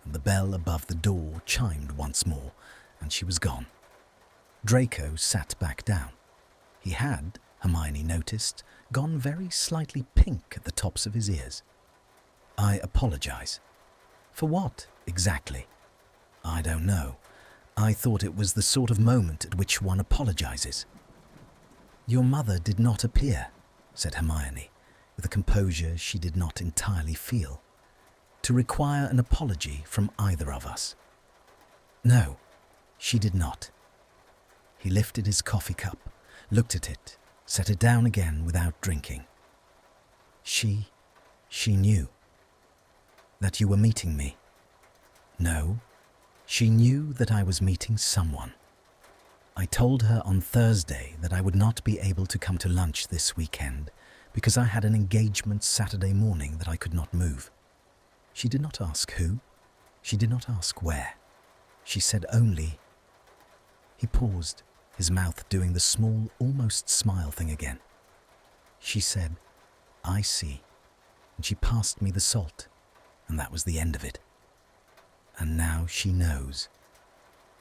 and the bell above the door chimed once more, and she was gone. Draco sat back down. He had, Hermione noticed, gone very slightly pink at the tops of his ears. "I apologize." "For what, exactly?" "I don't know. I thought it was the sort of moment at which one apologizes." "Your mother did not appear," said Hermione, with a composure she did not entirely feel, "to require an apology from either of us." "No, she did not." He lifted his coffee cup, looked at it, set it down again without drinking. She knew." "That you were meeting me?" "No, she knew that I was meeting someone. I told her on Thursday that I would not be able to come to lunch this weekend because I had an engagement Saturday morning that I could not move. She did not ask who. She did not ask where. She said only—" He paused, his mouth doing the small, almost smile thing again. "She said, 'I see,' and she passed me the salt, and that was the end of it. And now she knows,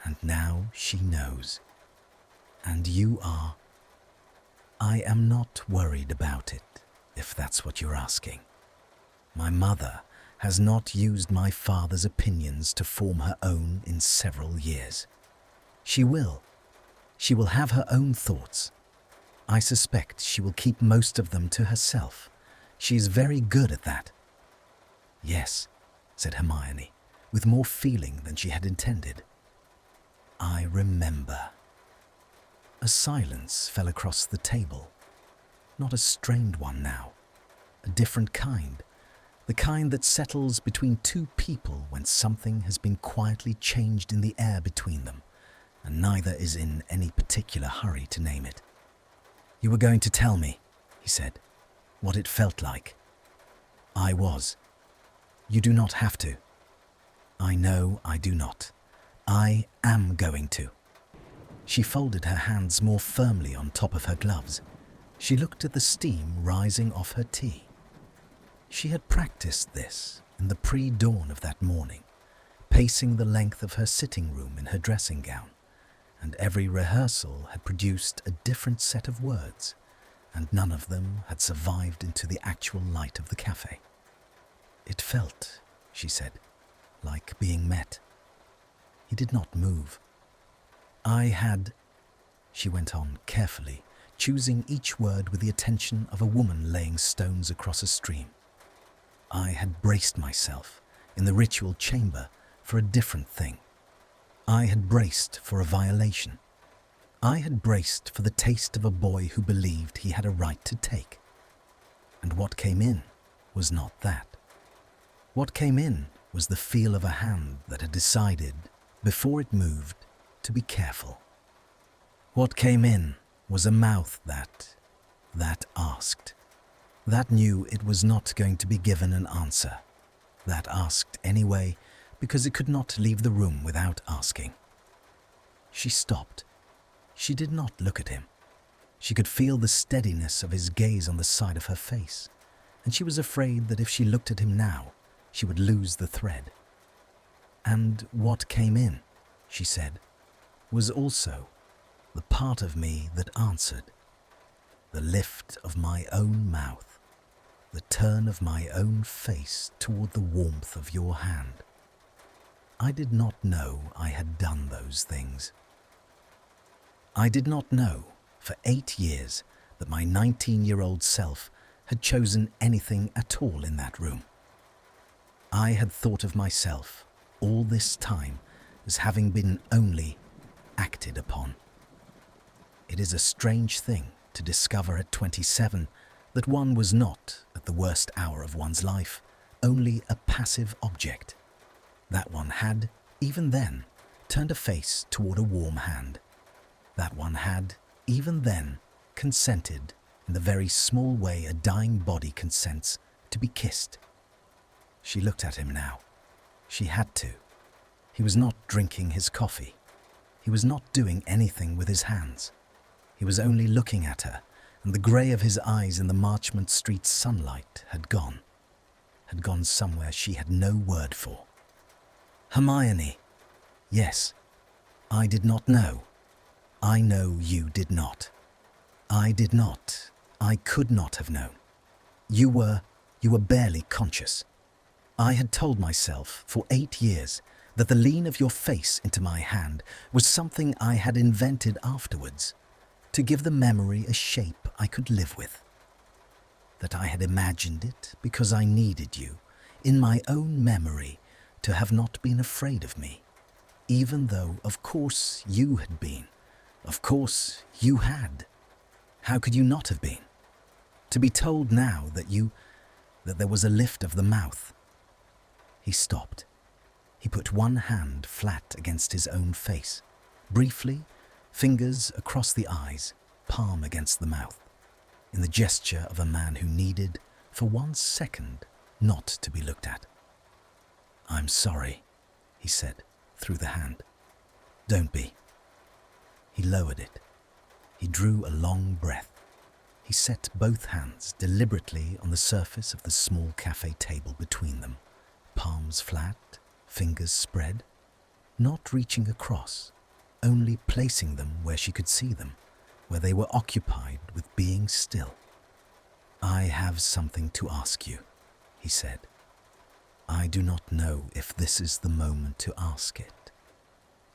and now she knows. And you are—" "I am not worried about it, if that's what you're asking. My mother has not used my father's opinions to form her own in several years. She will. She will have her own thoughts. I suspect she will keep most of them to herself. She is very good at that." "Yes," said Hermione, with more feeling than she had intended. "I remember." A silence fell across the table. Not a strained one now. A different kind. The kind that settles between two people when something has been quietly changed in the air between them, and neither is in any particular hurry to name it. "You were going to tell me," he said, "what it felt like." "I was." "You do not have to." "I know I do not. I am going to." She folded her hands more firmly on top of her gloves. She looked at the steam rising off her tea. She had practiced this in the pre-dawn of that morning, pacing the length of her sitting room in her dressing gown, and every rehearsal had produced a different set of words, and none of them had survived into the actual light of the cafe. It felt, she said, like being met. He did not move. She went on carefully, choosing each word with the attention of a woman laying stones across a stream. I had braced myself in the ritual chamber for a different thing. I had braced for a violation. I had braced for the taste of a boy who believed he had a right to take. And what came in was not that. What came in was the feel of a hand that had decided, before it moved, to be careful. What came in was a mouth that asked, that knew it was not going to be given an answer, that asked anyway because it could not leave the room without asking. She stopped. She did not look at him. She could feel the steadiness of his gaze on the side of her face, and she was afraid that if she looked at him now, she would lose the thread. And what came in, she said, was also the part of me that answered, the lift of my own mouth, the turn of my own face toward the warmth of your hand. I did not know I had done those things. I did not know for 8 years that my 19-year-old self had chosen anything at all in that room. I had thought of myself all this time as having been only acted upon. It is a strange thing to discover at 27 that one was not, at the worst hour of one's life, only a passive object, that one had, even then, turned a face toward a warm hand, that one had, even then, consented in the very small way a dying body consents to be kissed. She looked at him now. She had to. He was not drinking his coffee. He was not doing anything with his hands. He was only looking at her, and the grey of his eyes in the Marchmont Street sunlight had gone somewhere she had no word for. Hermione. Yes, I did not know. I know you did not. I did not. I could not have known. You were barely conscious. I had told myself for 8 years that the lean of your face into my hand was something I had invented afterwards, to give the memory a shape I could live with. That I had imagined it because I needed you, in my own memory, to have not been afraid of me, even though, of course, you had been. Of course, you had. How could you not have been? To be told now that there was a lift of the mouth. He stopped. He put one hand flat against his own face, briefly, fingers across the eyes, palm against the mouth, in the gesture of a man who needed, for 1 second, not to be looked at. I'm sorry, he said, through the hand. Don't be. He lowered it. He drew a long breath. He set both hands deliberately on the surface of the small cafe table between them, palms flat, fingers spread, not reaching across, only placing them where she could see them, where they were occupied with being still. I have something to ask you, he said. I do not know if this is the moment to ask it.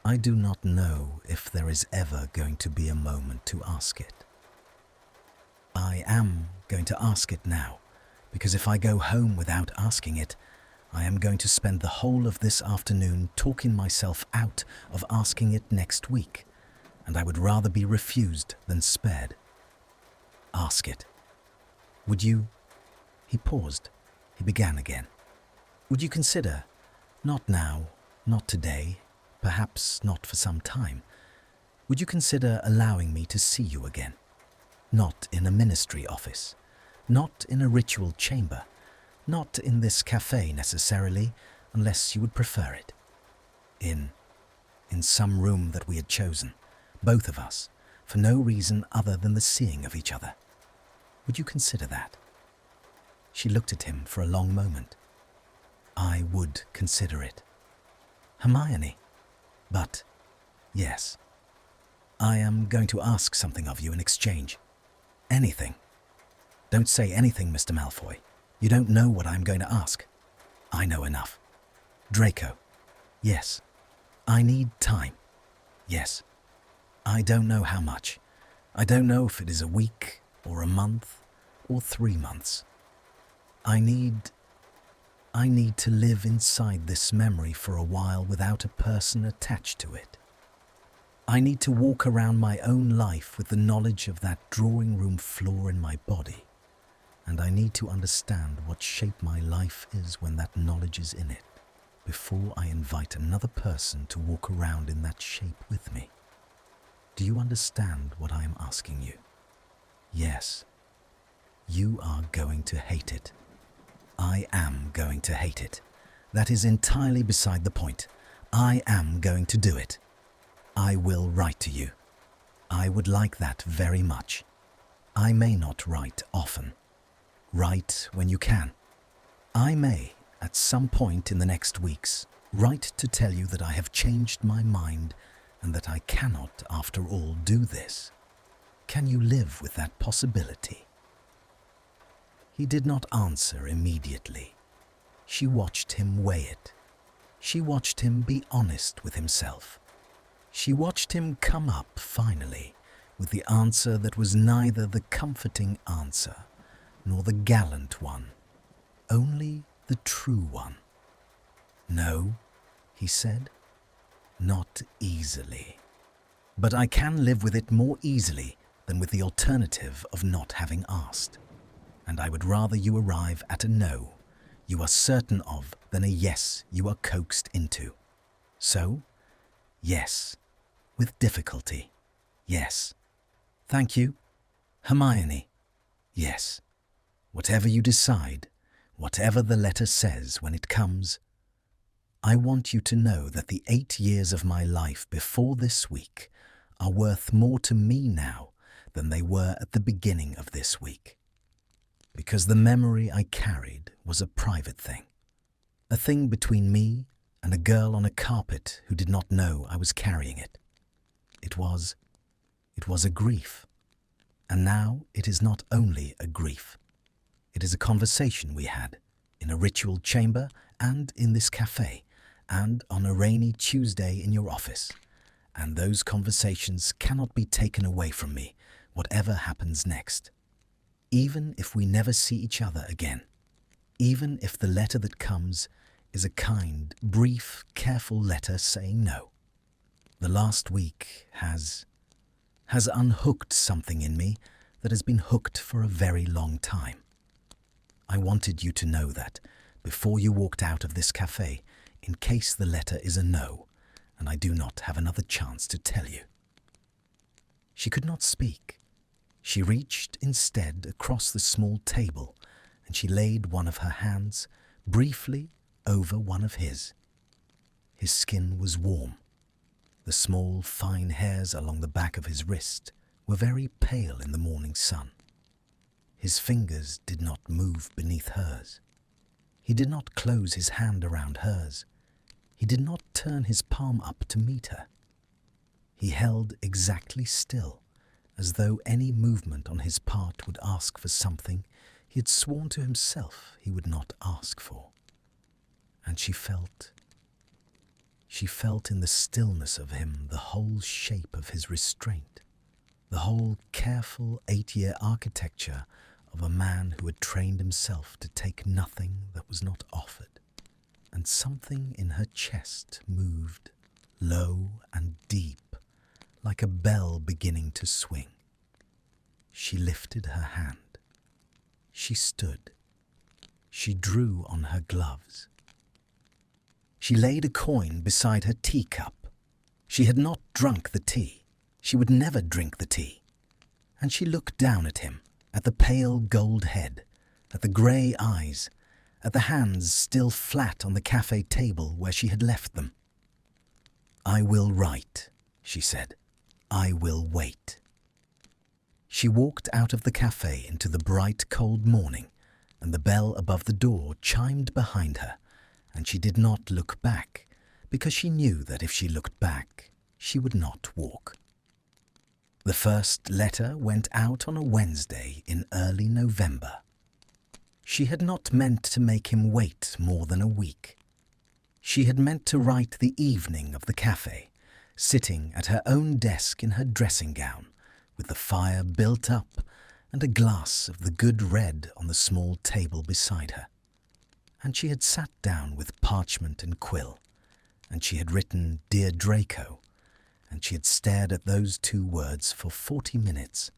I do not know if there is ever going to be a moment to ask it. I am going to ask it now, because if I go home without asking it, I am going to spend the whole of this afternoon talking myself out of asking it next week, and I would rather be refused than spared. Ask it. Would you... He paused. He began again. Would you consider, not now, not today, perhaps not for some time, would you consider allowing me to see you again? Not in a ministry office, not in a ritual chamber, not in this cafe necessarily, unless you would prefer it. In some room that we had chosen, both of us, for no reason other than the seeing of each other. Would you consider that? She looked at him for a long moment. I would consider it. Hermione. But, yes. I am going to ask something of you in exchange. Anything. Don't say anything, Mr. Malfoy. You don't know what I am going to ask. I know enough. Draco. Yes. I need time. Yes. I don't know how much. I don't know if it is a week or a month or 3 months. I need to live inside this memory for a while without a person attached to it. I need to walk around my own life with the knowledge of that drawing room floor in my body, and I need to understand what shape my life is when that knowledge is in it, before I invite another person to walk around in that shape with me. Do you understand what I am asking you? Yes. You are going to hate it. I am going to hate it. That is entirely beside the point. I am going to do it. I will write to you. I would like that very much. I may not write often. Write when you can. I may, at some point in the next weeks, write to tell you that I have changed my mind and that I cannot, after all, do this. Can you live with that possibility? He did not answer immediately. She watched him weigh it. She watched him be honest with himself. She watched him come up, finally, with the answer that was neither the comforting answer nor the gallant one, only the true one. No, he said, not easily. But I can live with it more easily than with the alternative of not having asked. And I would rather you arrive at a no you are certain of than a yes you are coaxed into. So, yes, with difficulty, yes. Thank you, Hermione, yes. Whatever you decide, whatever the letter says when it comes, I want you to know that the 8 years of my life before this week are worth more to me now than they were at the beginning of this week. Because the memory I carried was a private thing, a thing between me and a girl on a carpet who did not know I was carrying it. It was a grief. And now it is not only a grief. It is a conversation we had in a ritual chamber and in this cafe and on a rainy Tuesday in your office. And those conversations cannot be taken away from me, whatever happens next. Even if we never see each other again, even if the letter that comes is a kind, brief, careful letter saying no. The last week has unhooked something in me that has been hooked for a very long time. I wanted you to know that before you walked out of this cafe, in case the letter is a no, and I do not have another chance to tell you. She could not speak. She reached instead across the small table, and she laid one of her hands briefly over one of his. His skin was warm. The small, fine hairs along the back of his wrist were very pale in the morning sun. His fingers did not move beneath hers. He did not close his hand around hers. He did not turn his palm up to meet her. He held exactly still, as though any movement on his part would ask for something he had sworn to himself he would not ask for. And she felt in the stillness of him the whole shape of his restraint, the whole careful 8-year architecture of a man who had trained himself to take nothing that was not offered. And something in her chest moved, low and deep, like a bell beginning to swing. She lifted her hand. She stood. She drew on her gloves. She laid a coin beside her teacup. She had not drunk the tea. She would never drink the tea. And she looked down at him, at the pale gold head, at the grey eyes, at the hands still flat on the cafe table where she had left them. I will write, she said. I will wait. She walked out of the cafe into the bright, cold morning, and the bell above the door chimed behind her, and she did not look back, because she knew that if she looked back, she would not walk. The first letter went out on a Wednesday in early November. She had not meant to make him wait more than a week. She had meant to write the evening of the cafe, sitting at her own desk in her dressing gown, with the fire built up and a glass of the good red on the small table beside her. And she had sat down with parchment and quill, and she had written "Dear Draco," and she had stared at those 2 words for 40 minutes,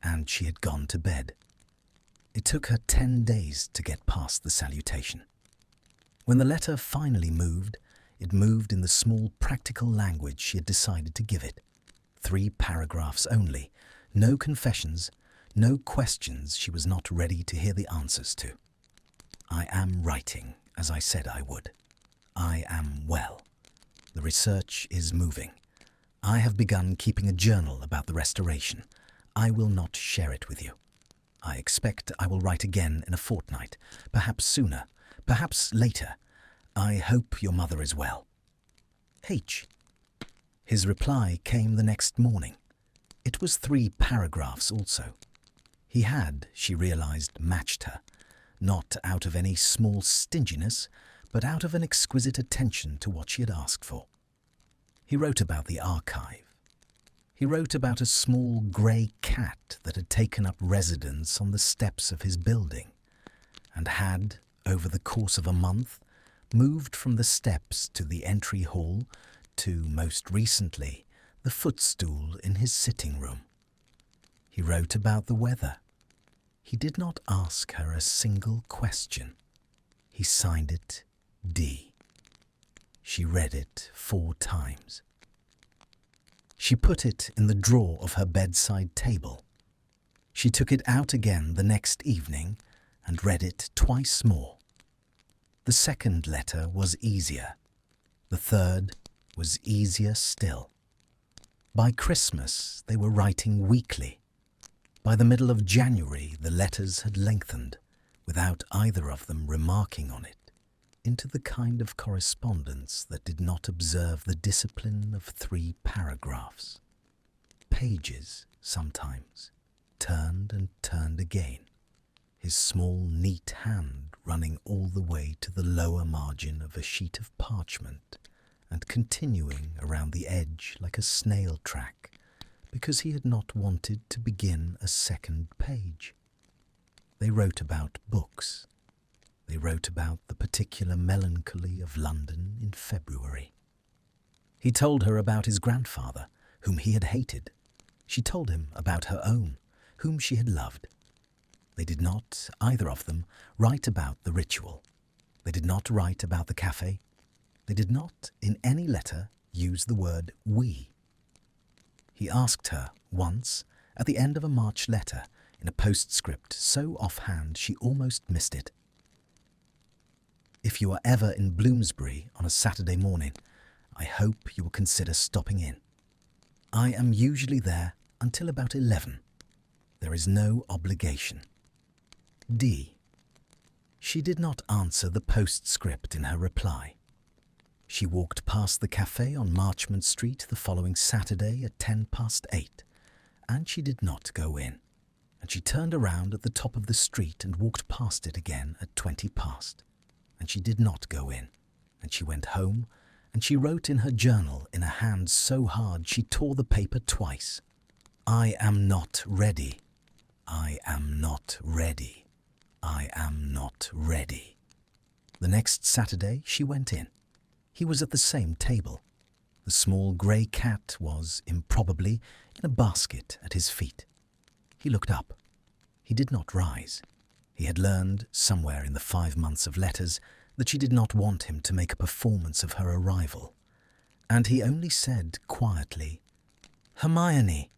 and she had gone to bed. It took her 10 days to get past the salutation. When the letter finally moved, it moved in the small practical language she had decided to give it. 3 paragraphs only, no confessions, no questions she was not ready to hear the answers to. I am writing as I said I would. I am well. The research is moving. I have begun keeping a journal about the restoration. I will not share it with you. I expect I will write again in a fortnight, perhaps sooner, perhaps later. I hope your mother is well. H. His reply came the next morning. It was 3 paragraphs also. He had, she realized, matched her, not out of any small stinginess, but out of an exquisite attention to what she had asked for. He wrote about the archive. He wrote about a small grey cat that had taken up residence on the steps of his building, and had, over the course of a month, moved from the steps to the entry hall to, most recently, the footstool in his sitting room. He wrote about the weather. He did not ask her a single question. He signed it D. She read it 4 times. She put it in the drawer of her bedside table. She took it out again the next evening and read it twice more. The second letter was easier. The third was easier still. By Christmas, they were writing weekly. By the middle of January, the letters had lengthened, without either of them remarking on it, into the kind of correspondence that did not observe the discipline of 3 paragraphs. Pages, sometimes, turned and turned again, his small, neat hand running all the way to the lower margin of a sheet of parchment and continuing around the edge like a snail track, because he had not wanted to begin a second page. They wrote about books. They wrote about the particular melancholy of London in February. He told her about his grandfather, whom he had hated. She told him about her own, whom she had loved. They did not, either of them, write about the ritual. They did not write about the cafe. They did not, in any letter, use the word we. He asked her, once, at the end of a March letter, in a postscript so offhand she almost missed it. If you are ever in Bloomsbury on a Saturday morning, I hope you will consider stopping in. I am usually there until about 11. There is no obligation. D. She did not answer the postscript in her reply. She walked past the cafe on Marchmont Street the following Saturday at 8:10, and she did not go in. And she turned around at the top of the street and walked past it again at 20 past. And she did not go in. And she went home, and she wrote in her journal in a hand so hard she tore the paper twice. I am not ready. I am not ready. I am not ready. The next Saturday she went in. He was at the same table. The small grey cat was, improbably, in a basket at his feet. He looked up. He did not rise. He had learned, somewhere in the 5 months of letters, that she did not want him to make a performance of her arrival, and he only said quietly, "Hermione."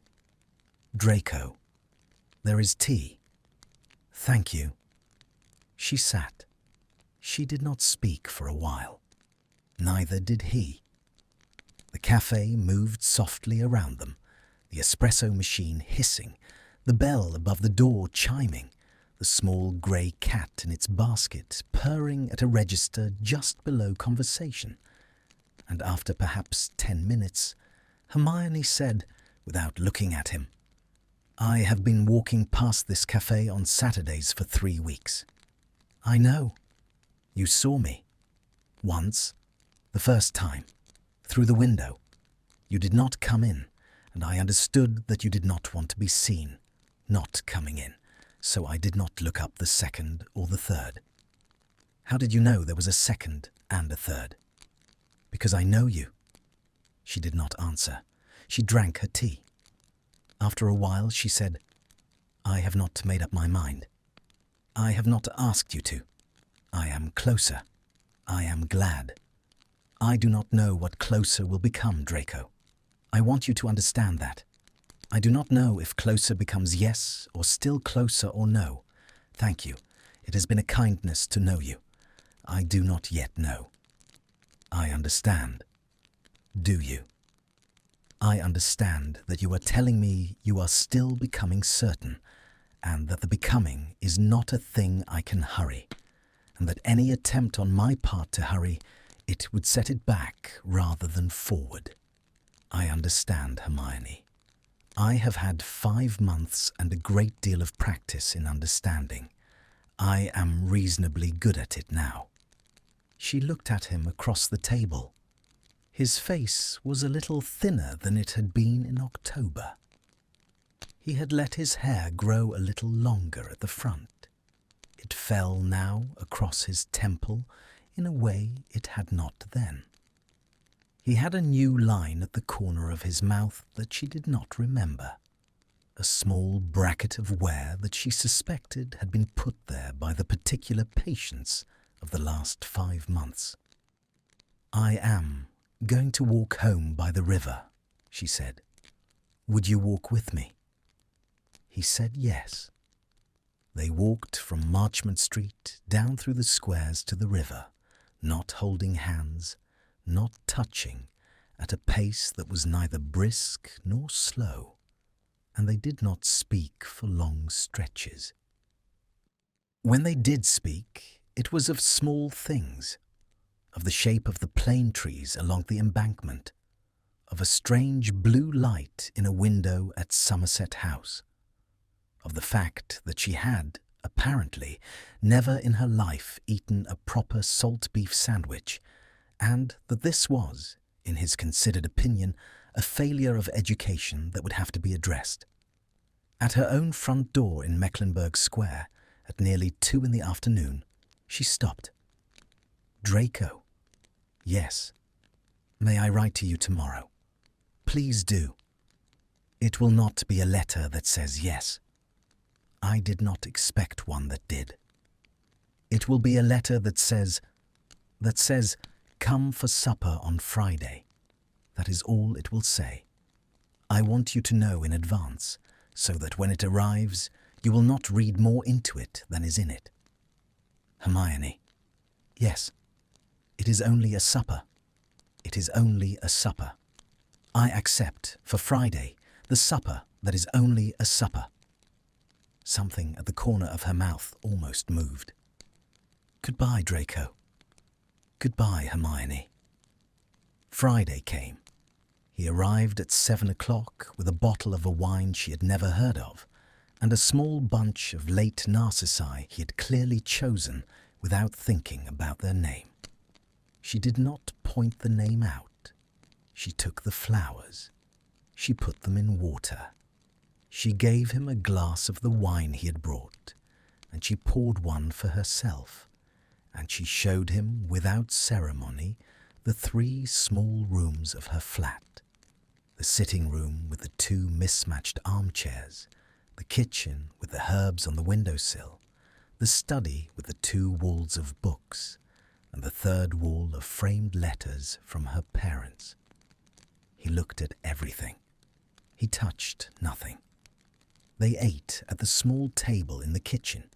"Draco. There is tea." "Thank you." She sat. She did not speak for a while. Neither did he. The cafe moved softly around them, the espresso machine hissing, the bell above the door chiming, the small grey cat in its basket purring at a register just below conversation. And after perhaps 10 minutes, Hermione said, without looking at him, "I have been walking past this cafe on Saturdays for 3 weeks. I know. You saw me. Once. The first time. Through the window. You did not come in, and I understood that you did not want to be seen, not coming in, so I did not look up the second or the third." "How did you know there was a second and a third?" "Because I know you." She did not answer. She drank her tea. After a while she said, "I have not made up my mind. I have not asked you to. I am closer. I am glad. I do not know what closer will become, Draco. I want you to understand that. I do not know if closer becomes yes or still closer or no. Thank you. It has been a kindness to know you. I do not yet know. I understand. Do you? I understand that you are telling me you are still becoming certain, and that the becoming is not a thing I can hurry, and that any attempt on my part to hurry, it would set it back rather than forward. I understand, Hermione. I have had 5 months and a great deal of practice in understanding. I am reasonably good at it now." She looked at him across the table. His face was a little thinner than it had been in October. He had let his hair grow a little longer at the front. It fell now across his temple in a way it had not then. He had a new line at the corner of his mouth that she did not remember, a small bracket of wear that she suspected had been put there by the particular patients of the last 5 months. "I am going to walk home by the river," she said. "Would you walk with me?" He said yes. They walked from Marchmont Street down through the squares to the river, not holding hands, not touching, at a pace that was neither brisk nor slow, and they did not speak for long stretches. When they did speak, it was of small things, of the shape of the plane trees along the embankment, of a strange blue light in a window at Somerset House, of the fact that she had, apparently, never in her life eaten a proper salt beef sandwich, and that this was, in his considered opinion, a failure of education that would have to be addressed. At her own front door in Mecklenburgh Square, at nearly 2 in the afternoon, she stopped. "Draco." "Yes." "May I write to you tomorrow?" "Please do." "It will not be a letter that says yes." "I did not expect one that did." "It will be a letter that says, come for supper on Friday. That is all it will say. I want you to know in advance, so that when it arrives, you will not read more into it than is in it." "Hermione." "Yes. It is only a supper. It is only a supper. I accept, for Friday, the supper that is only a supper." Something at the corner of her mouth almost moved. "Goodbye, Draco." "Goodbye, Hermione." Friday came. He arrived at 7 o'clock with a bottle of a wine she had never heard of, and a small bunch of late narcissi he had clearly chosen without thinking about their name. She did not point the name out. She took the flowers. She put them in water. She gave him a glass of the wine he had brought, and she poured one for herself, and she showed him, without ceremony, the 3 small rooms of her flat: the sitting room with the 2 mismatched armchairs, the kitchen with the herbs on the windowsill, the study with the 2 walls of books, and the 3rd wall of framed letters from her parents. He looked at everything. He touched nothing. They ate at the small table in the kitchen.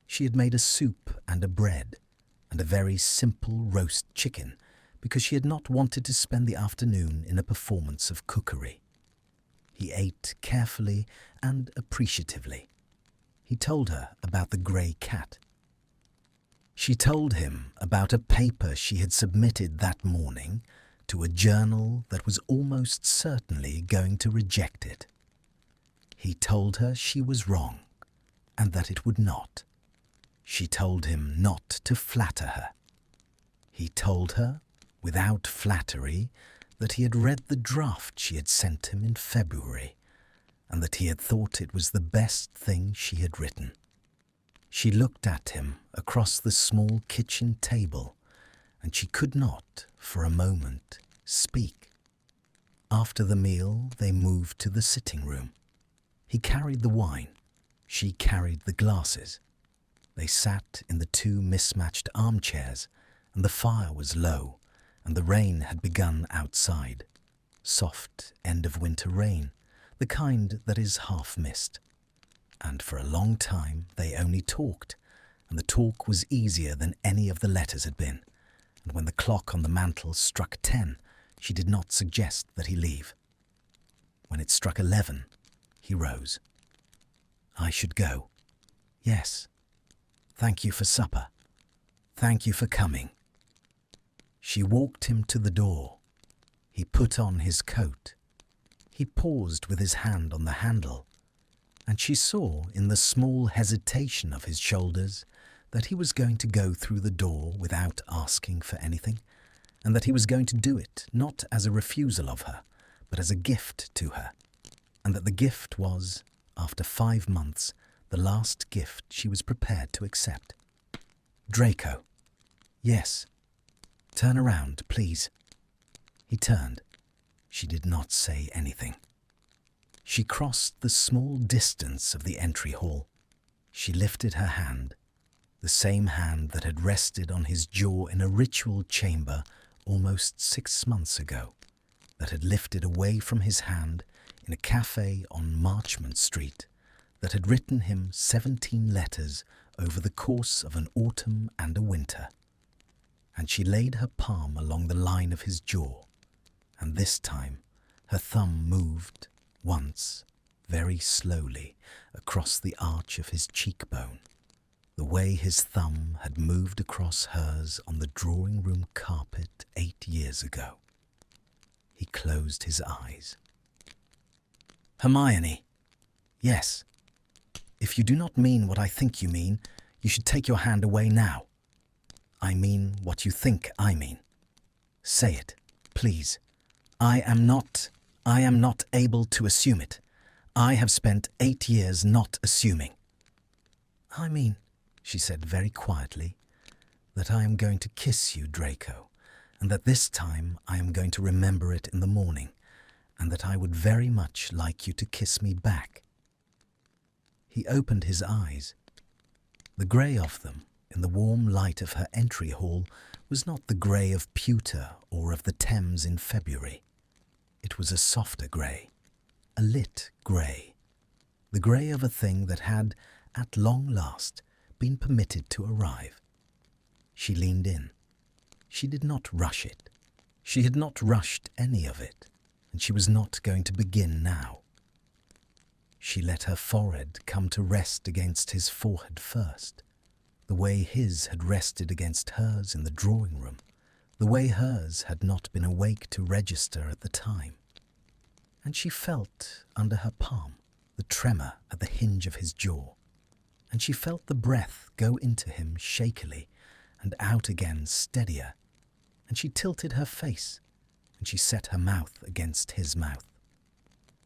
She had made a soup and a bread, and a very simple roast chicken, because she had not wanted to spend the afternoon in a performance of cookery. He ate carefully and appreciatively. He told her about the grey cat. She told him about a paper she had submitted that morning to a journal that was almost certainly going to reject it. He told her she was wrong and that it would not. She told him not to flatter her. He told her, without flattery, that he had read the draft she had sent him in February and that he had thought it was the best thing she had written. She looked at him across the small kitchen table, and she could not, for a moment, speak. After the meal, they moved to the sitting room. He carried the wine. She carried the glasses. They sat in the two mismatched armchairs, and the fire was low, and the rain had begun outside. Soft end-of-winter rain, the kind that is half mist. And for a long time they only talked, and the talk was easier than any of the letters had been, and when the clock on the mantel struck 10, she did not suggest that he leave. When it struck 11, he rose. "I should go." "Yes. Thank you for supper. Thank you for coming." She walked him to the door. He put on his coat. He paused with his hand on the handle, and she saw in the small hesitation of his shoulders that he was going to go through the door without asking for anything, and that he was going to do it not as a refusal of her, but as a gift to her, and that the gift was, after 5 months, the last gift she was prepared to accept. "Draco." "Yes." "Turn around, please." He turned. She did not say anything. She crossed the small distance of the entry hall. She lifted her hand, the same hand that had rested on his jaw in a ritual chamber almost 6 months ago, that had lifted away from his hand in a cafe on Marchmont Street, that had written him 17 letters over the course of an autumn and a winter. And she laid her palm along the line of his jaw, and this time her thumb moved once, very slowly, across the arch of his cheekbone, the way his thumb had moved across hers on the drawing-room carpet 8 years ago. He closed his eyes. "Hermione." "Yes." "If you do not mean what I think you mean, you should take your hand away now." "I mean what you think I mean." "Say it, please." I am not able to assume it. I have spent 8 years not assuming." "I mean," she said very quietly, "that I am going to kiss you, Draco, and that this time I am going to remember it in the morning, and that I would very much like you to kiss me back." He opened his eyes. The grey of them, in the warm light of her entry hall, was not the grey of pewter or of the Thames in February. It was a softer grey, a lit grey, the grey of a thing that had, at long last, been permitted to arrive. She leaned in. She did not rush it. She had not rushed any of it, and she was not going to begin now. She let her forehead come to rest against his forehead first, the way his had rested against hers in the drawing-room, the way hers had not been awake to register at the time. And she felt under her palm the tremor at the hinge of his jaw, and she felt the breath go into him shakily and out again steadier, and she tilted her face, and she set her mouth against his mouth.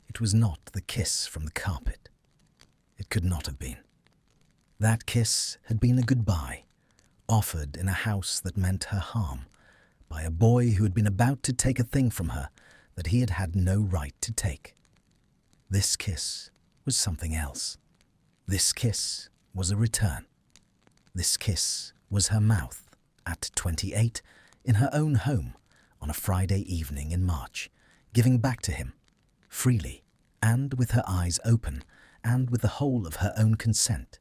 It was not the kiss from the carpet. It could not have been. That kiss had been a goodbye, offered in a house that meant her harm, by a boy who had been about to take a thing from her that he had had no right to take. This kiss was something else. This kiss was a return. This kiss was her mouth, at 28, in her own home, on a Friday evening in March, giving back to him, freely, and with her eyes open, and with the whole of her own consent,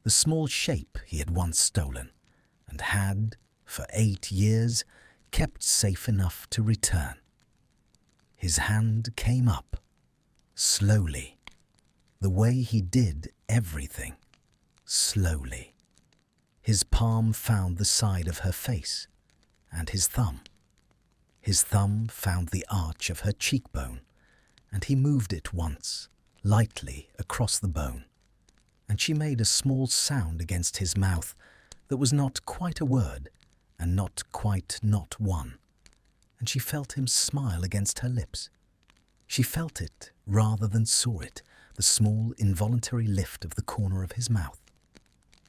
the small shape he had once stolen, and had, for 8 years, kept safe enough to return. His hand came up, slowly, the way he did everything, slowly. His palm found the side of her face, and his thumb. His thumb found the arch of her cheekbone, and he moved it once, lightly across the bone, and she made a small sound against his mouth that was not quite a word, and not quite not one, and she felt him smile against her lips. She felt it rather than saw it, the small involuntary lift of the corner of his mouth,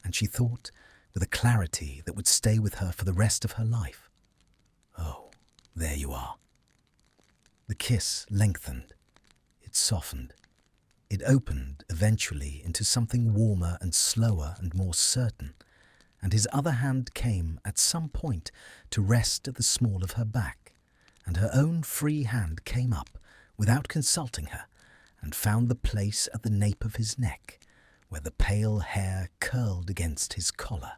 and she thought, with a clarity that would stay with her for the rest of her life, "Oh, there you are." The kiss lengthened, it softened, it opened eventually into something warmer and slower and more certain, and his other hand came at some point to rest at the small of her back, and her own free hand came up without consulting her and found the place at the nape of his neck where the pale hair curled against his collar.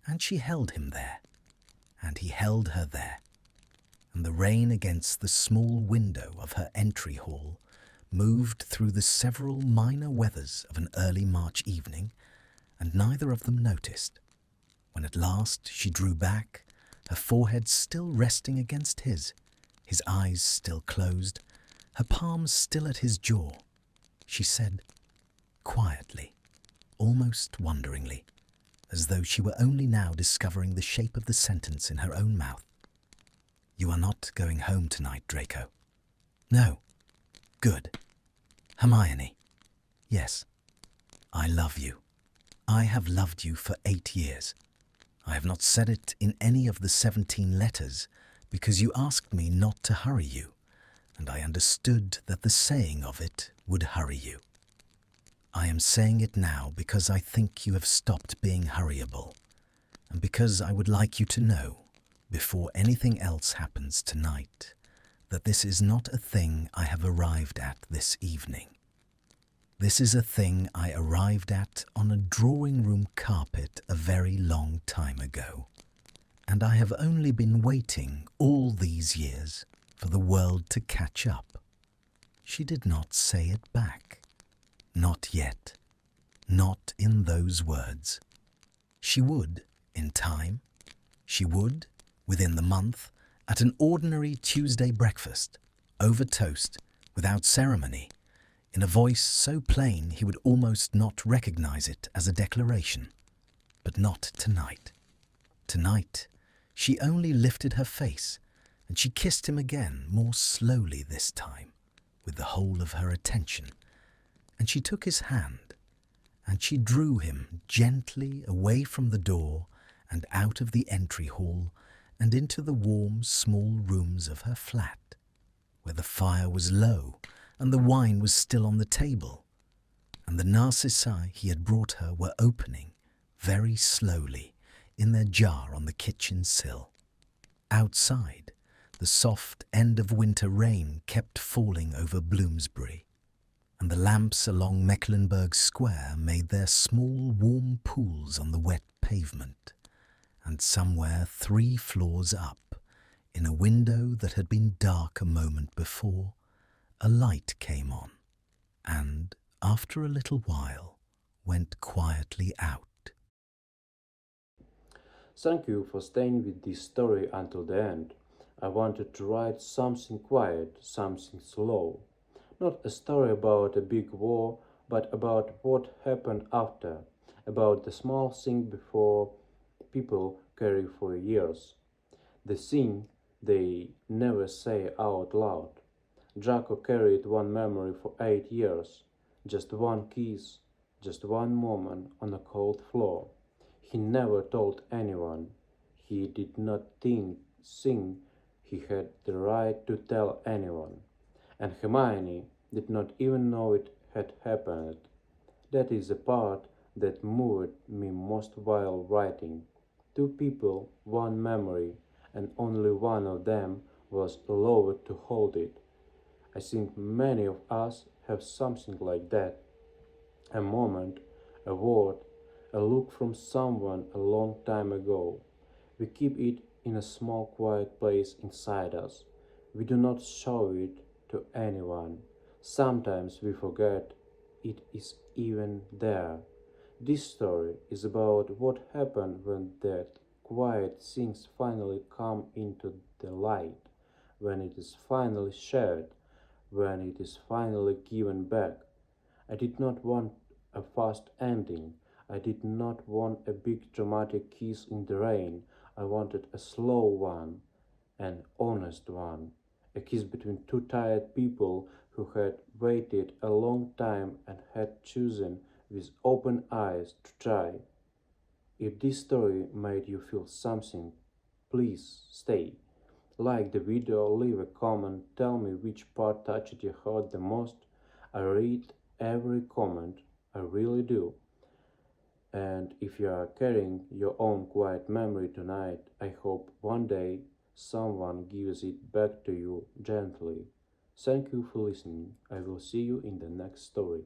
And she held him there, and he held her there, and the rain against the small window of her entry hall moved through the several minor weathers of an early March evening, and neither of them noticed, when at last she drew back, her forehead still resting against his eyes still closed, her palms still at his jaw. She said, quietly, almost wonderingly, as though she were only now discovering the shape of the sentence in her own mouth, "You are not going home tonight, Draco." "No." "Good." "Hermione." "Yes." "I love you. I have loved you for 8 years. I have not said it in any of the 17 letters because you asked me not to hurry you, and I understood that the saying of it would hurry you. I am saying it now because I think you have stopped being hurryable, and because I would like you to know, before anything else happens tonight, that this is not a thing I have arrived at this evening. This is a thing I arrived at on a drawing-room carpet a very long time ago, and I have only been waiting all these years for the world to catch up." She did not say it back. Not yet. Not in those words. She would, in time. She would, within the month, at an ordinary Tuesday breakfast, over toast, without ceremony, in a voice so plain he would almost not recognize it as a declaration. But not tonight. Tonight, she only lifted her face, and she kissed him again, more slowly this time, with the whole of her attention, and she took his hand, and she drew him gently away from the door and out of the entry hall and into the warm, small rooms of her flat, where the fire was low and the wine was still on the table, and the narcissi he had brought her were opening, very slowly, in their jar on the kitchen sill. Outside, the soft end of winter rain kept falling over Bloomsbury, and the lamps along Mecklenburgh Square made their small warm pools on the wet pavement, and somewhere 3 floors up, in a window that had been dark a moment before, a light came on, and, after a little while, went quietly out. Thank you for staying with this story until the end. I wanted to write something quiet, something slow. Not a story about a big war, but about what happened after, about the small thing before people carry for years. The thing they never say out loud. Draco carried one memory for 8 years, just one kiss, just one moment on a cold floor. He never told anyone. He did not think he had the right to tell anyone. And Hermione did not even know it had happened. That is the part that moved me most while writing. 2 people, one memory, and only one of them was allowed to hold it. I think many of us have something like that. A moment, a word, a look from someone a long time ago. We keep it in a small quiet place inside us. We do not show it to anyone. Sometimes we forget it is even there. This story is about what happened when that quiet things finally come into the light, when it is finally shared, when it is finally given back. I did not want a fast ending. I did not want a big dramatic kiss in the rain. I wanted a slow one, an honest one. A kiss between two tired people who had waited a long time and had chosen with open eyes to try. If this story made you feel something, please stay. Like the video, leave a comment, tell me which part touched your heart the most. I read every comment, I really do. And if you are carrying your own quiet memory tonight, I hope one day someone gives it back to you gently. Thank you for listening. I will see you in the next story.